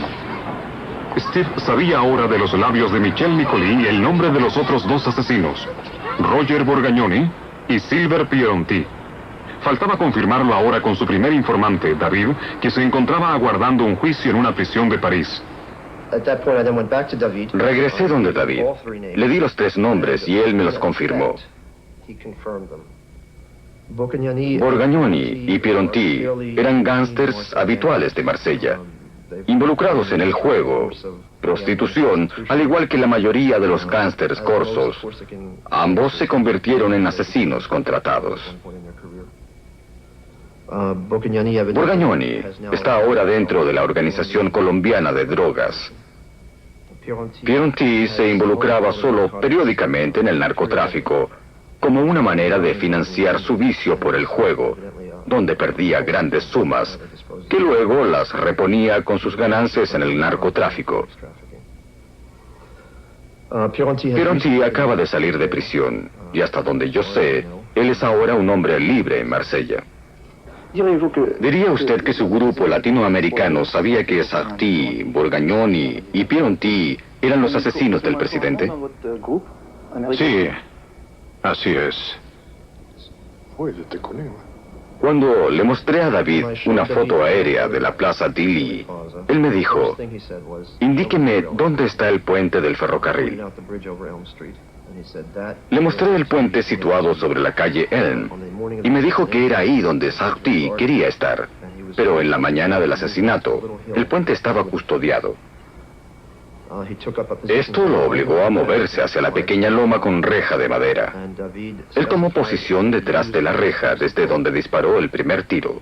Steve sabía ahora de los labios de Michel Nicolí el nombre de los otros 2 asesinos, Roger Borgagnoni y Silver Pironti. Faltaba confirmarlo ahora con su primer informante, David, que se encontraba aguardando un juicio en una prisión de París. Regresé donde David. Le di los 3 nombres y él me los confirmó. Borgagnoni y Pironti eran gángsters habituales de Marsella, involucrados en el juego, prostitución, al igual que la mayoría de los gángsters corsos. Ambos se convirtieron en asesinos contratados. Borgagnoni está ahora dentro de la Organización Colombiana de Drogas. Pironti se involucraba solo periódicamente en el narcotráfico, como una manera de financiar su vicio por el juego, donde perdía grandes sumas, que luego las reponía con sus ganancias en el narcotráfico. Pironti acaba de salir de prisión, y hasta donde yo sé, él es ahora un hombre libre en Marsella. ¿Diría usted que su grupo latinoamericano sabía que Sarty, Borgagnoni y Pironti eran los asesinos del presidente? Sí, así es. Cuando le mostré a David una foto aérea de la Plaza Dili, él me dijo, indíqueme dónde está el puente del ferrocarril. Le mostré el puente situado sobre la calle Elm y me dijo que era ahí donde Sarty quería estar, pero en la mañana del asesinato, el puente estaba custodiado. Esto lo obligó a moverse hacia la pequeña loma con reja de madera. Él tomó posición detrás de la reja desde donde disparó el primer tiro,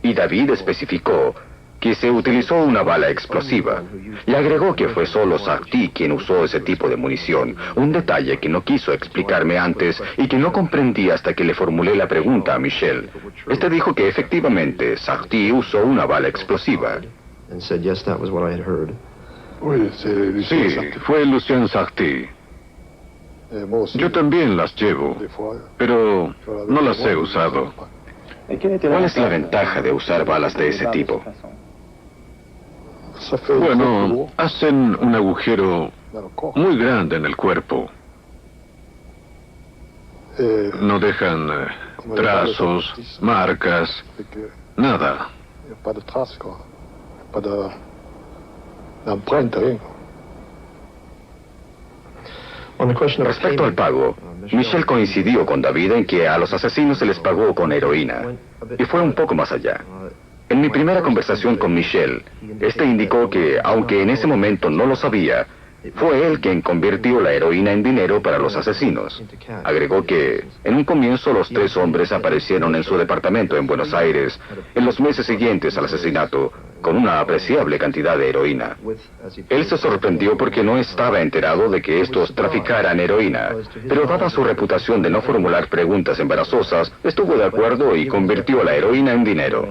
y David especificó que se utilizó una bala explosiva, y agregó que fue solo Sarty quien usó ese tipo de munición, un detalle que no quiso explicarme antes y que no comprendí hasta que le formulé la pregunta a Michel. Este dijo que efectivamente Sarty usó una bala explosiva. Sí, fue Lucien Sarty. Yo también las llevo, pero no las he usado. ¿Cuál es la ventaja de usar balas de ese tipo? Bueno, hacen un agujero muy grande en el cuerpo. No dejan trazos, marcas, nada. Respecto al pago, Michel coincidió con David en que a los asesinos se les pagó con heroína, y fue un poco más allá. En mi primera conversación con Michel, este indicó que, aunque en ese momento no lo sabía, fue él quien convirtió la heroína en dinero para los asesinos. Agregó que, en un comienzo, los tres hombres aparecieron en su departamento en Buenos Aires en los meses siguientes al asesinato, con una apreciable cantidad de heroína. Él se sorprendió porque no estaba enterado de que estos traficaran heroína, pero dada su reputación de no formular preguntas embarazosas, estuvo de acuerdo y convirtió la heroína en dinero.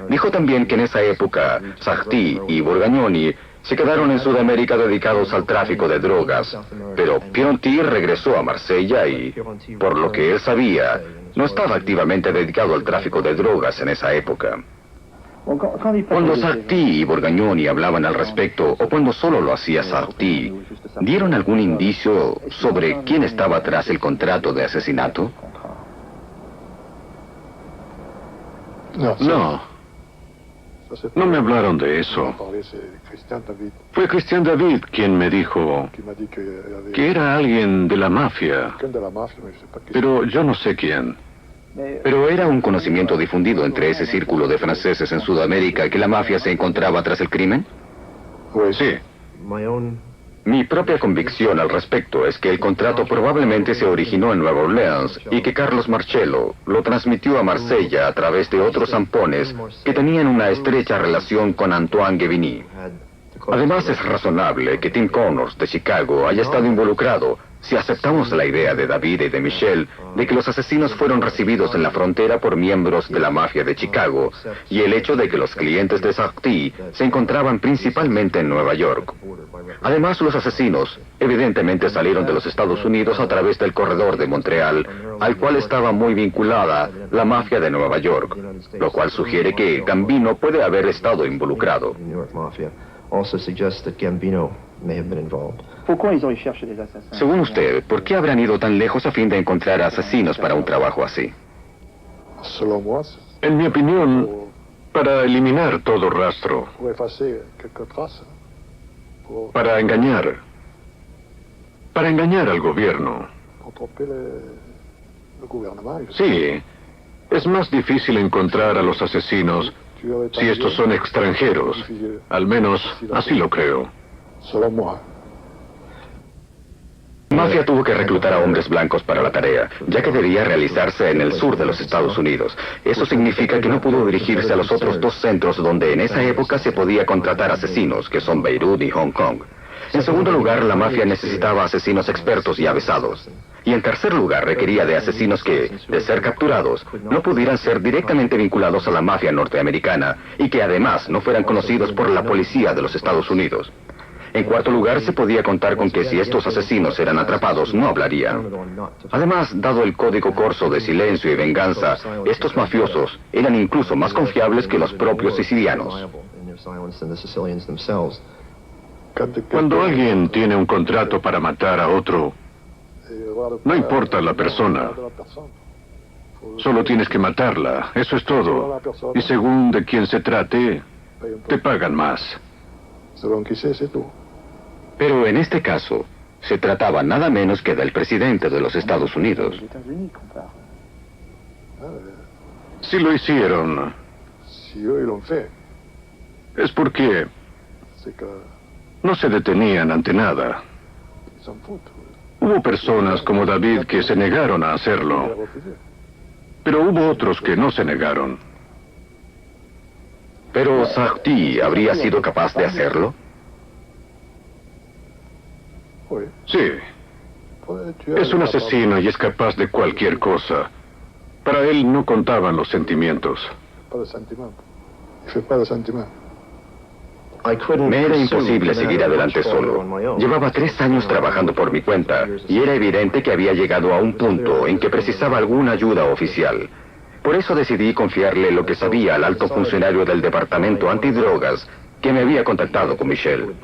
Dijo también que en esa época, Sarti y Borgognoni se quedaron en Sudamérica dedicados al tráfico de drogas, pero Pionti regresó a Marsella y, por lo que él sabía, no estaba activamente dedicado al tráfico de drogas en esa época. Cuando Sarti y Borgognoni hablaban al respecto, o cuando solo lo hacía Sarti, ¿dieron algún indicio sobre quién estaba tras el contrato de asesinato? No me hablaron de eso. Fue Christian David quien me dijo que era alguien de la mafia, pero yo no sé quién. Pero era un conocimiento difundido entre ese círculo de franceses en Sudamérica que la mafia se encontraba tras el crimen. Sí. Mi propia convicción al respecto es que el contrato probablemente se originó en Nueva Orleans y que Carlos Marcello lo transmitió a Marsella a través de otros zampones que tenían una estrecha relación con Antoine Guevigny. Además, es razonable que Tim Connors de Chicago haya estado involucrado, si aceptamos la idea de David y de Michel de que los asesinos fueron recibidos en la frontera por miembros de la mafia de Chicago, y el hecho de que los clientes de Sarti se encontraban principalmente en Nueva York. Además, los asesinos evidentemente salieron de los Estados Unidos a través del corredor de Montreal, al cual estaba muy vinculada la mafia de Nueva York, lo cual sugiere que Gambino puede haber estado involucrado. Según usted, ¿por qué habrán ido tan lejos a fin de encontrar asesinos para un trabajo así? En mi opinión, para eliminar todo rastro, para engañar al gobierno. Sí, es más difícil encontrar a los asesinos si estos son extranjeros. Al menos así lo creo. La mafia tuvo que reclutar a hombres blancos para la tarea, ya que debía realizarse en el sur de los Estados Unidos. Eso significa que no pudo dirigirse a los otros dos centros donde en esa época se podía contratar asesinos, que son Beirut y Hong Kong. En segundo lugar, la mafia necesitaba asesinos expertos y avesados. Y en tercer lugar, requería de asesinos que, de ser capturados, no pudieran ser directamente vinculados a la mafia norteamericana y que además no fueran conocidos por la policía de los Estados Unidos. En cuarto lugar, se podía contar con que si estos asesinos eran atrapados, no hablarían. Además, dado el código corso de silencio y venganza, estos mafiosos eran incluso más confiables que los propios sicilianos. Cuando alguien tiene un contrato para matar a otro, no importa la persona. Solo tienes que matarla, eso es todo. Y según de quién se trate, te pagan más. Pero en este caso, se trataba nada menos que del presidente de los Estados Unidos. Si lo hicieron, es porque no se detenían ante nada. Hubo personas como David que se negaron a hacerlo, pero hubo otros que no se negaron. ¿Pero Sarti habría sido capaz de hacerlo? Sí. Es un asesino y es capaz de cualquier cosa. Para él no contaban los sentimientos. Me era imposible seguir adelante solo. Llevaba 3 años trabajando por mi cuenta y era evidente que había llegado a un punto en que precisaba alguna ayuda oficial. Por eso decidí confiarle lo que sabía al alto funcionario del departamento antidrogas que me había contactado con Michel.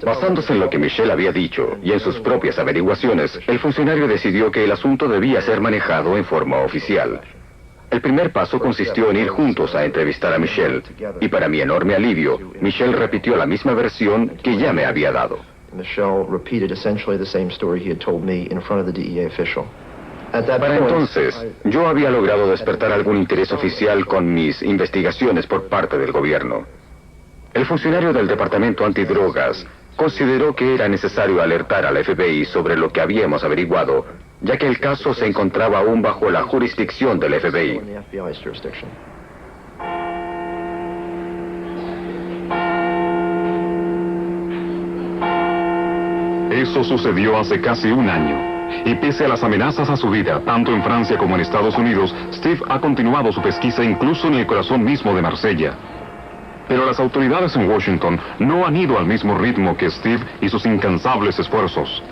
Basándose en lo que Michel había dicho y en sus propias averiguaciones, el funcionario decidió que el asunto debía ser manejado en forma oficial. El primer paso consistió en ir juntos a entrevistar a Michelle, y para mi enorme alivio, Michelle repitió la misma versión que ya me había dado. Para entonces, yo había logrado despertar algún interés oficial con mis investigaciones por parte del gobierno. El funcionario del Departamento Antidrogas consideró que era necesario alertar al FBI sobre lo que habíamos averiguado, ya que el caso se encontraba aún bajo la jurisdicción del FBI. Eso sucedió hace casi un año. Y pese a las amenazas a su vida, tanto en Francia como en Estados Unidos, Steve ha continuado su pesquisa incluso en el corazón mismo de Marsella. Pero las autoridades en Washington no han ido al mismo ritmo que Steve y sus incansables esfuerzos.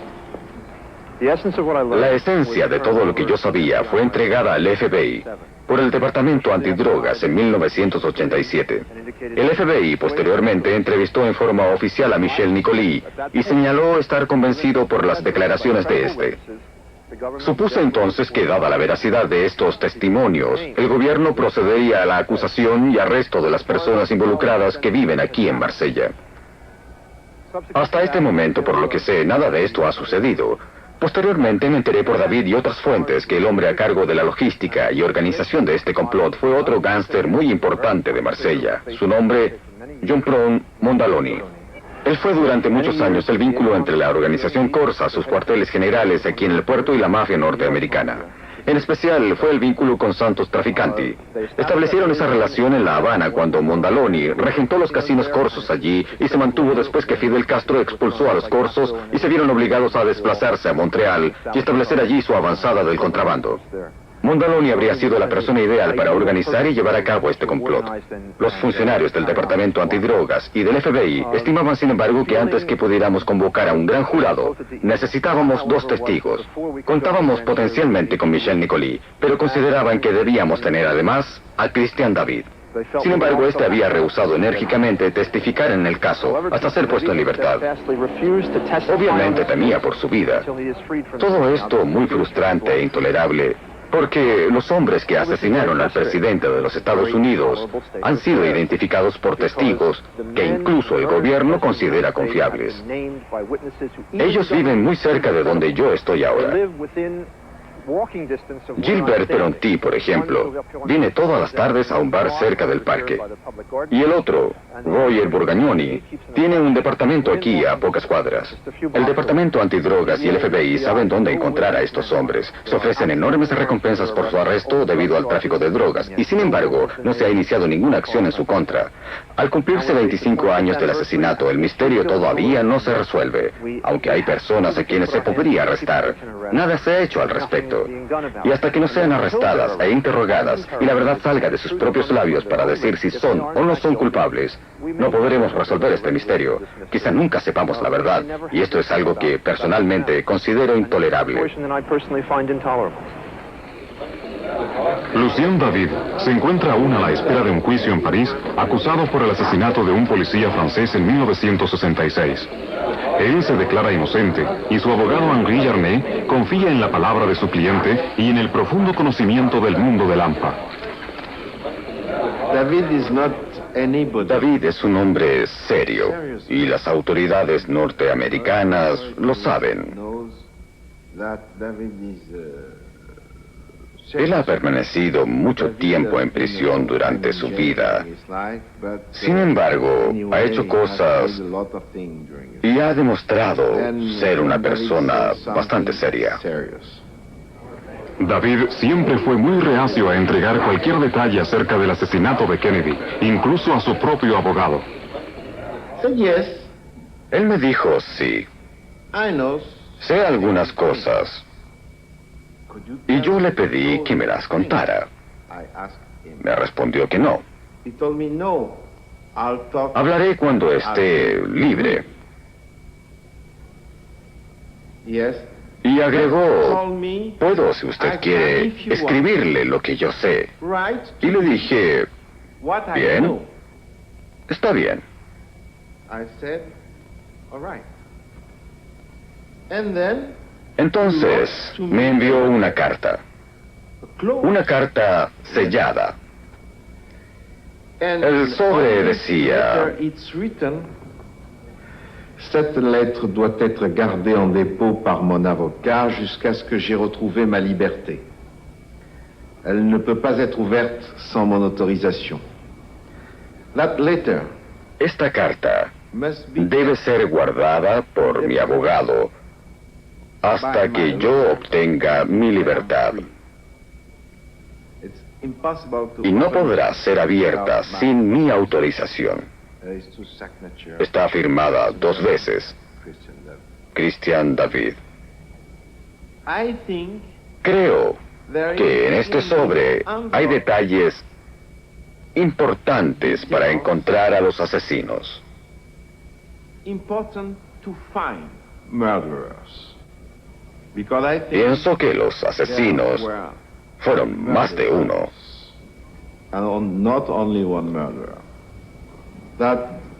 La esencia de todo lo que yo sabía fue entregada al FBI por el Departamento Antidrogas en 1987. El FBI posteriormente entrevistó en forma oficial a Michel Nicolí y señaló estar convencido por las declaraciones de este. Supuse entonces que, dada la veracidad de estos testimonios, el gobierno procedería a la acusación y arresto de las personas involucradas que viven aquí en Marsella. Hasta este momento, por lo que sé, nada de esto ha sucedido. Posteriormente me enteré por David y otras fuentes que el hombre a cargo de la logística y organización de este complot fue otro gángster muy importante de Marsella. Su nombre, Jean-Paul Mondaloni. Él fue durante muchos años el vínculo entre la organización Corsa, sus cuarteles generales aquí en el puerto, y la mafia norteamericana. En especial fue el vínculo con Santos Traficanti. Establecieron esa relación en La Habana cuando Mondaloni regentó los casinos corsos allí y se mantuvo después que Fidel Castro expulsó a los corsos y se vieron obligados a desplazarse a Montreal y establecer allí su avanzada del contrabando. Mondaloni habría sido la persona ideal para organizar y llevar a cabo este complot. Los funcionarios del Departamento Antidrogas y del FBI estimaban, sin embargo, que antes que pudiéramos convocar a un gran jurado, necesitábamos 2 testigos. Contábamos potencialmente con Michel Nicolí, pero consideraban que debíamos tener además a Christian David. Sin embargo, este había rehusado enérgicamente testificar en el caso hasta ser puesto en libertad. Obviamente temía por su vida. Todo esto muy frustrante e intolerable, porque los hombres que asesinaron al presidente de los Estados Unidos han sido identificados por testigos que incluso el gobierno considera confiables. Ellos viven muy cerca de donde yo estoy ahora. Gilbert Peronti, por ejemplo, viene todas las tardes a un bar cerca del parque. Y el otro, Roger Borgagnoni, tiene un departamento aquí a pocas cuadras. El Departamento Antidrogas y el FBI saben dónde encontrar a estos hombres. Se ofrecen enormes recompensas por su arresto debido al tráfico de drogas, y sin embargo, no se ha iniciado ninguna acción en su contra. Al cumplirse 25 años del asesinato, el misterio todavía no se resuelve. Aunque hay personas a quienes se podría arrestar, nada se ha hecho al respecto. Y hasta que no sean arrestadas e interrogadas y la verdad salga de sus propios labios para decir si son o no son culpables, no podremos resolver este misterio. Quizá nunca sepamos la verdad, y esto es algo que personalmente considero intolerable. Lucien David se encuentra aún a la espera de un juicio en París, acusado por el asesinato de un policía francés en 1966. Él se declara inocente y su abogado Henri Jarnet confía en la palabra de su cliente y en el profundo conocimiento del mundo del AMPA. David es un hombre serio y las autoridades norteamericanas lo saben. Él ha permanecido mucho tiempo en prisión durante su vida. Sin embargo, ha hecho cosas y ha demostrado ser una persona bastante seria. David siempre fue muy reacio a entregar cualquier detalle acerca del asesinato de Kennedy, incluso a su propio abogado. Él me dijo, sí, sé algunas cosas. Y yo le pedí que me las contara. Me respondió que no. Hablaré cuando esté libre. Y agregó, puedo, si usted quiere, escribirle lo que yo sé. Y le dije, bien, está bien. Entonces, me envió una carta. Una carta sellada. El sobre decía: Cette lettre doit être gardée en dépôt par mon avocat jusqu'à ce que j'aie retrouvé ma liberté. Elle ne peut pas être ouverte sans mon autorisation. That letter esta carta must be debe ser guardada por mi abogado hasta que yo obtenga mi libertad. It's impossible to Y no podrá ser abierta sin mi autorización. There is two signatures. Está firmada 2 veces. Christian David. Christian David. I think Creo there que en is este sobre hay detalles importantes para encontrar a los asesinos. important to find murderers. Because I think Pienso que los asesinos there were fueron más de uno. and not only one murderer.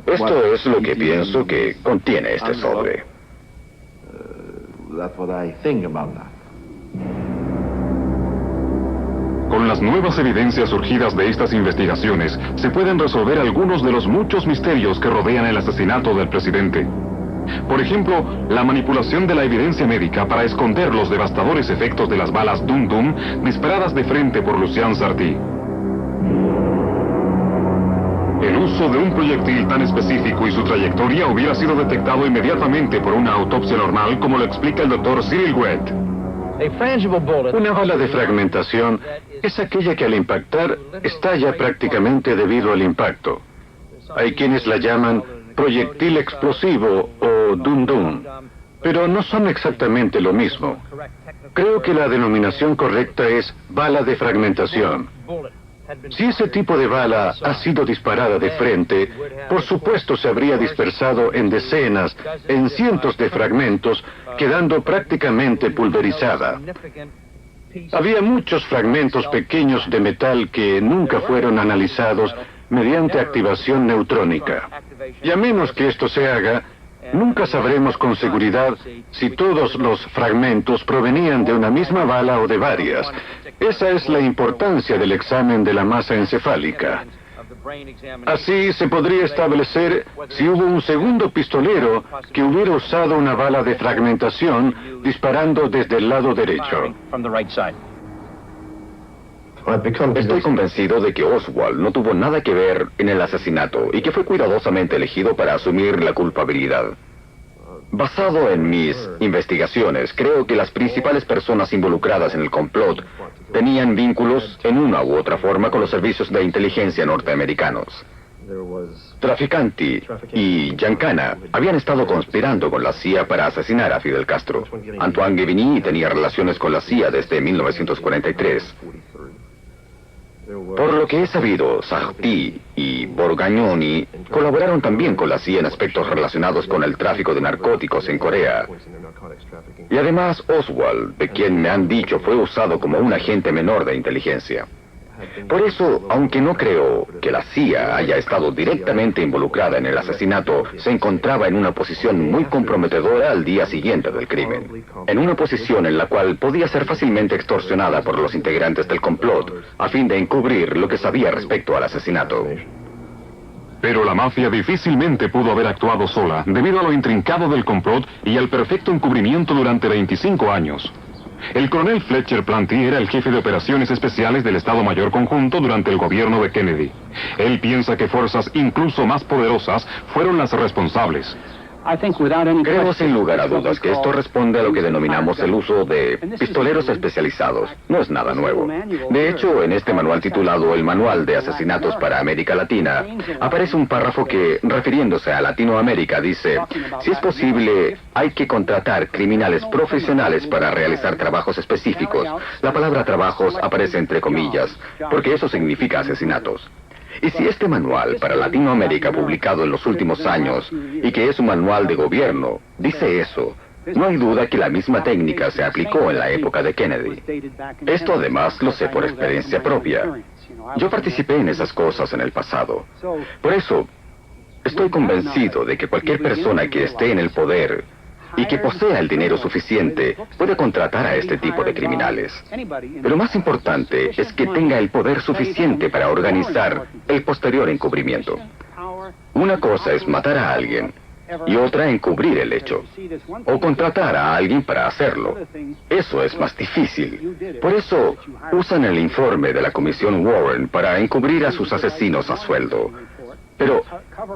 Esto es lo que pienso que contiene este sobre. That's what I think about that. Con las nuevas evidencias surgidas de estas investigaciones, se pueden resolver algunos de los muchos misterios que rodean el asesinato del presidente. Por ejemplo, la manipulación de la evidencia médica para esconder los devastadores efectos de las balas Dum Dum disparadas de frente por Lucien Sarty. El uso de un proyectil tan específico y su trayectoria hubiera sido detectado inmediatamente por una autopsia normal, como lo explica el doctor Cyril Wett. Una bala de fragmentación es aquella que al impactar estalla prácticamente debido al impacto. Hay quienes la llaman proyectil explosivo o dum-dum, pero no son exactamente lo mismo. Creo que la denominación correcta es bala de fragmentación. Si ese tipo de bala ha sido disparada de frente, por supuesto se habría dispersado en decenas, en cientos de fragmentos, quedando prácticamente pulverizada. Había muchos fragmentos pequeños de metal que nunca fueron analizados mediante activación neutrónica. Y a menos que esto se haga, nunca sabremos con seguridad si todos los fragmentos provenían de una misma bala o de varias. Esa es la importancia del examen de la masa encefálica. Así se podría establecer si hubo un segundo pistolero que hubiera usado una bala de fragmentación disparando desde el lado derecho. Estoy convencido de que Oswald no tuvo nada que ver en el asesinato y que fue cuidadosamente elegido para asumir la culpabilidad. Basado en mis investigaciones, creo que las principales personas involucradas en el complot tenían vínculos en una u otra forma con los servicios de inteligencia norteamericanos. Traficanti y Giancana habían estado conspirando con la CIA para asesinar a Fidel Castro. Antoine Guevigny tenía relaciones con la CIA desde 1943. Por lo que he sabido, Sarty y Borgognoni colaboraron también con la CIA en aspectos relacionados con el tráfico de narcóticos en Corea. Y además, Oswald, de quien me han dicho fue usado como un agente menor de inteligencia. Por eso, aunque no creo que la CIA haya estado directamente involucrada en el asesinato, se encontraba en una posición muy comprometedora al día siguiente del crimen. En una posición en la cual podía ser fácilmente extorsionada por los integrantes del complot, a fin de encubrir lo que sabía respecto al asesinato. Pero la mafia difícilmente pudo haber actuado sola, debido a lo intrincado del complot y al perfecto encubrimiento durante 25 años. El coronel Fletcher Planty era el jefe de operaciones especiales del Estado Mayor Conjunto durante el gobierno de Kennedy. Él piensa que fuerzas incluso más poderosas fueron las responsables. Creo sin lugar a dudas que esto responde a lo que denominamos el uso de pistoleros especializados. No es nada nuevo. De hecho, en este manual titulado El Manual de Asesinatos para América Latina, aparece un párrafo que, refiriéndose a Latinoamérica, dice: si es posible, hay que contratar criminales profesionales para realizar trabajos específicos. La palabra trabajos aparece entre comillas, porque eso significa asesinatos. Y si este manual para Latinoamérica publicado en los últimos años, y que es un manual de gobierno, dice eso, no hay duda que la misma técnica se aplicó en la época de Kennedy. Esto además lo sé por experiencia propia. Yo participé en esas cosas en el pasado. Por eso, estoy convencido de que cualquier persona que esté en el poder y que posea el dinero suficiente puede contratar a este tipo de criminales. Pero más importante es que tenga el poder suficiente para organizar el posterior encubrimiento. Una cosa es matar a alguien y otra encubrir el hecho, o contratar a alguien para hacerlo. Eso es más difícil. Por eso usan el informe de la Comisión Warren para encubrir a sus asesinos a sueldo. Pero,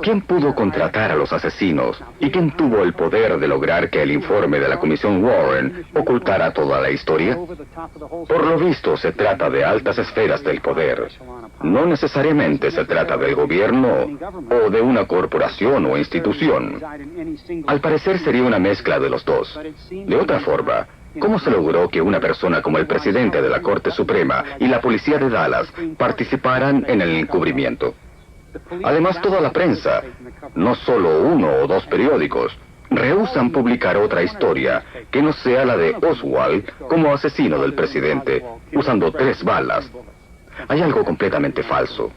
¿quién pudo contratar a los asesinos y quién tuvo el poder de lograr que el informe de la Comisión Warren ocultara toda la historia? Por lo visto, se trata de altas esferas del poder. No necesariamente se trata del gobierno o de una corporación o institución. Al parecer sería una mezcla de los dos. De otra forma, ¿cómo se logró que una persona como el presidente de la Corte Suprema y la policía de Dallas participaran en el encubrimiento? Además, toda la prensa, no solo uno o dos periódicos, rehúsan publicar otra historia que no sea la de Oswald como asesino del presidente, usando 3 balas. Hay algo completamente falso.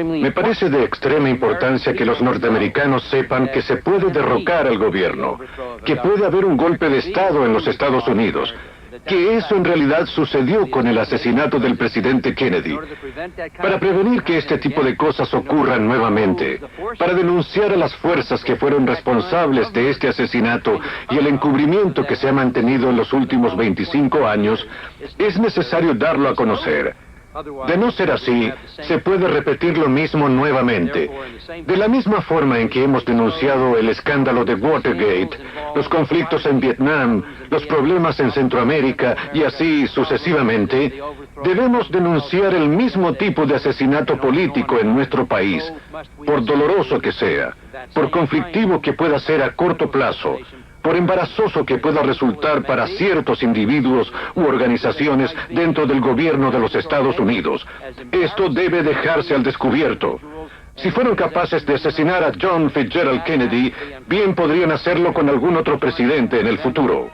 Me parece de extrema importancia que los norteamericanos sepan que se puede derrocar al gobierno, que puede haber un golpe de Estado en los Estados Unidos, que eso en realidad sucedió con el asesinato del presidente Kennedy. Para prevenir que este tipo de cosas ocurran nuevamente, para denunciar a las fuerzas que fueron responsables de este asesinato y el encubrimiento que se ha mantenido en los últimos 25 años, es necesario darlo a conocer. De no ser así, se puede repetir lo mismo nuevamente. De la misma forma en que hemos denunciado el escándalo de Watergate, los conflictos en Vietnam, los problemas en Centroamérica y así sucesivamente, debemos denunciar el mismo tipo de asesinato político en nuestro país, por doloroso que sea, por conflictivo que pueda ser a corto plazo, por embarazoso que pueda resultar para ciertos individuos u organizaciones dentro del gobierno de los Estados Unidos. Esto debe dejarse al descubierto. Si fueron capaces de asesinar a John Fitzgerald Kennedy, bien podrían hacerlo con algún otro presidente en el futuro.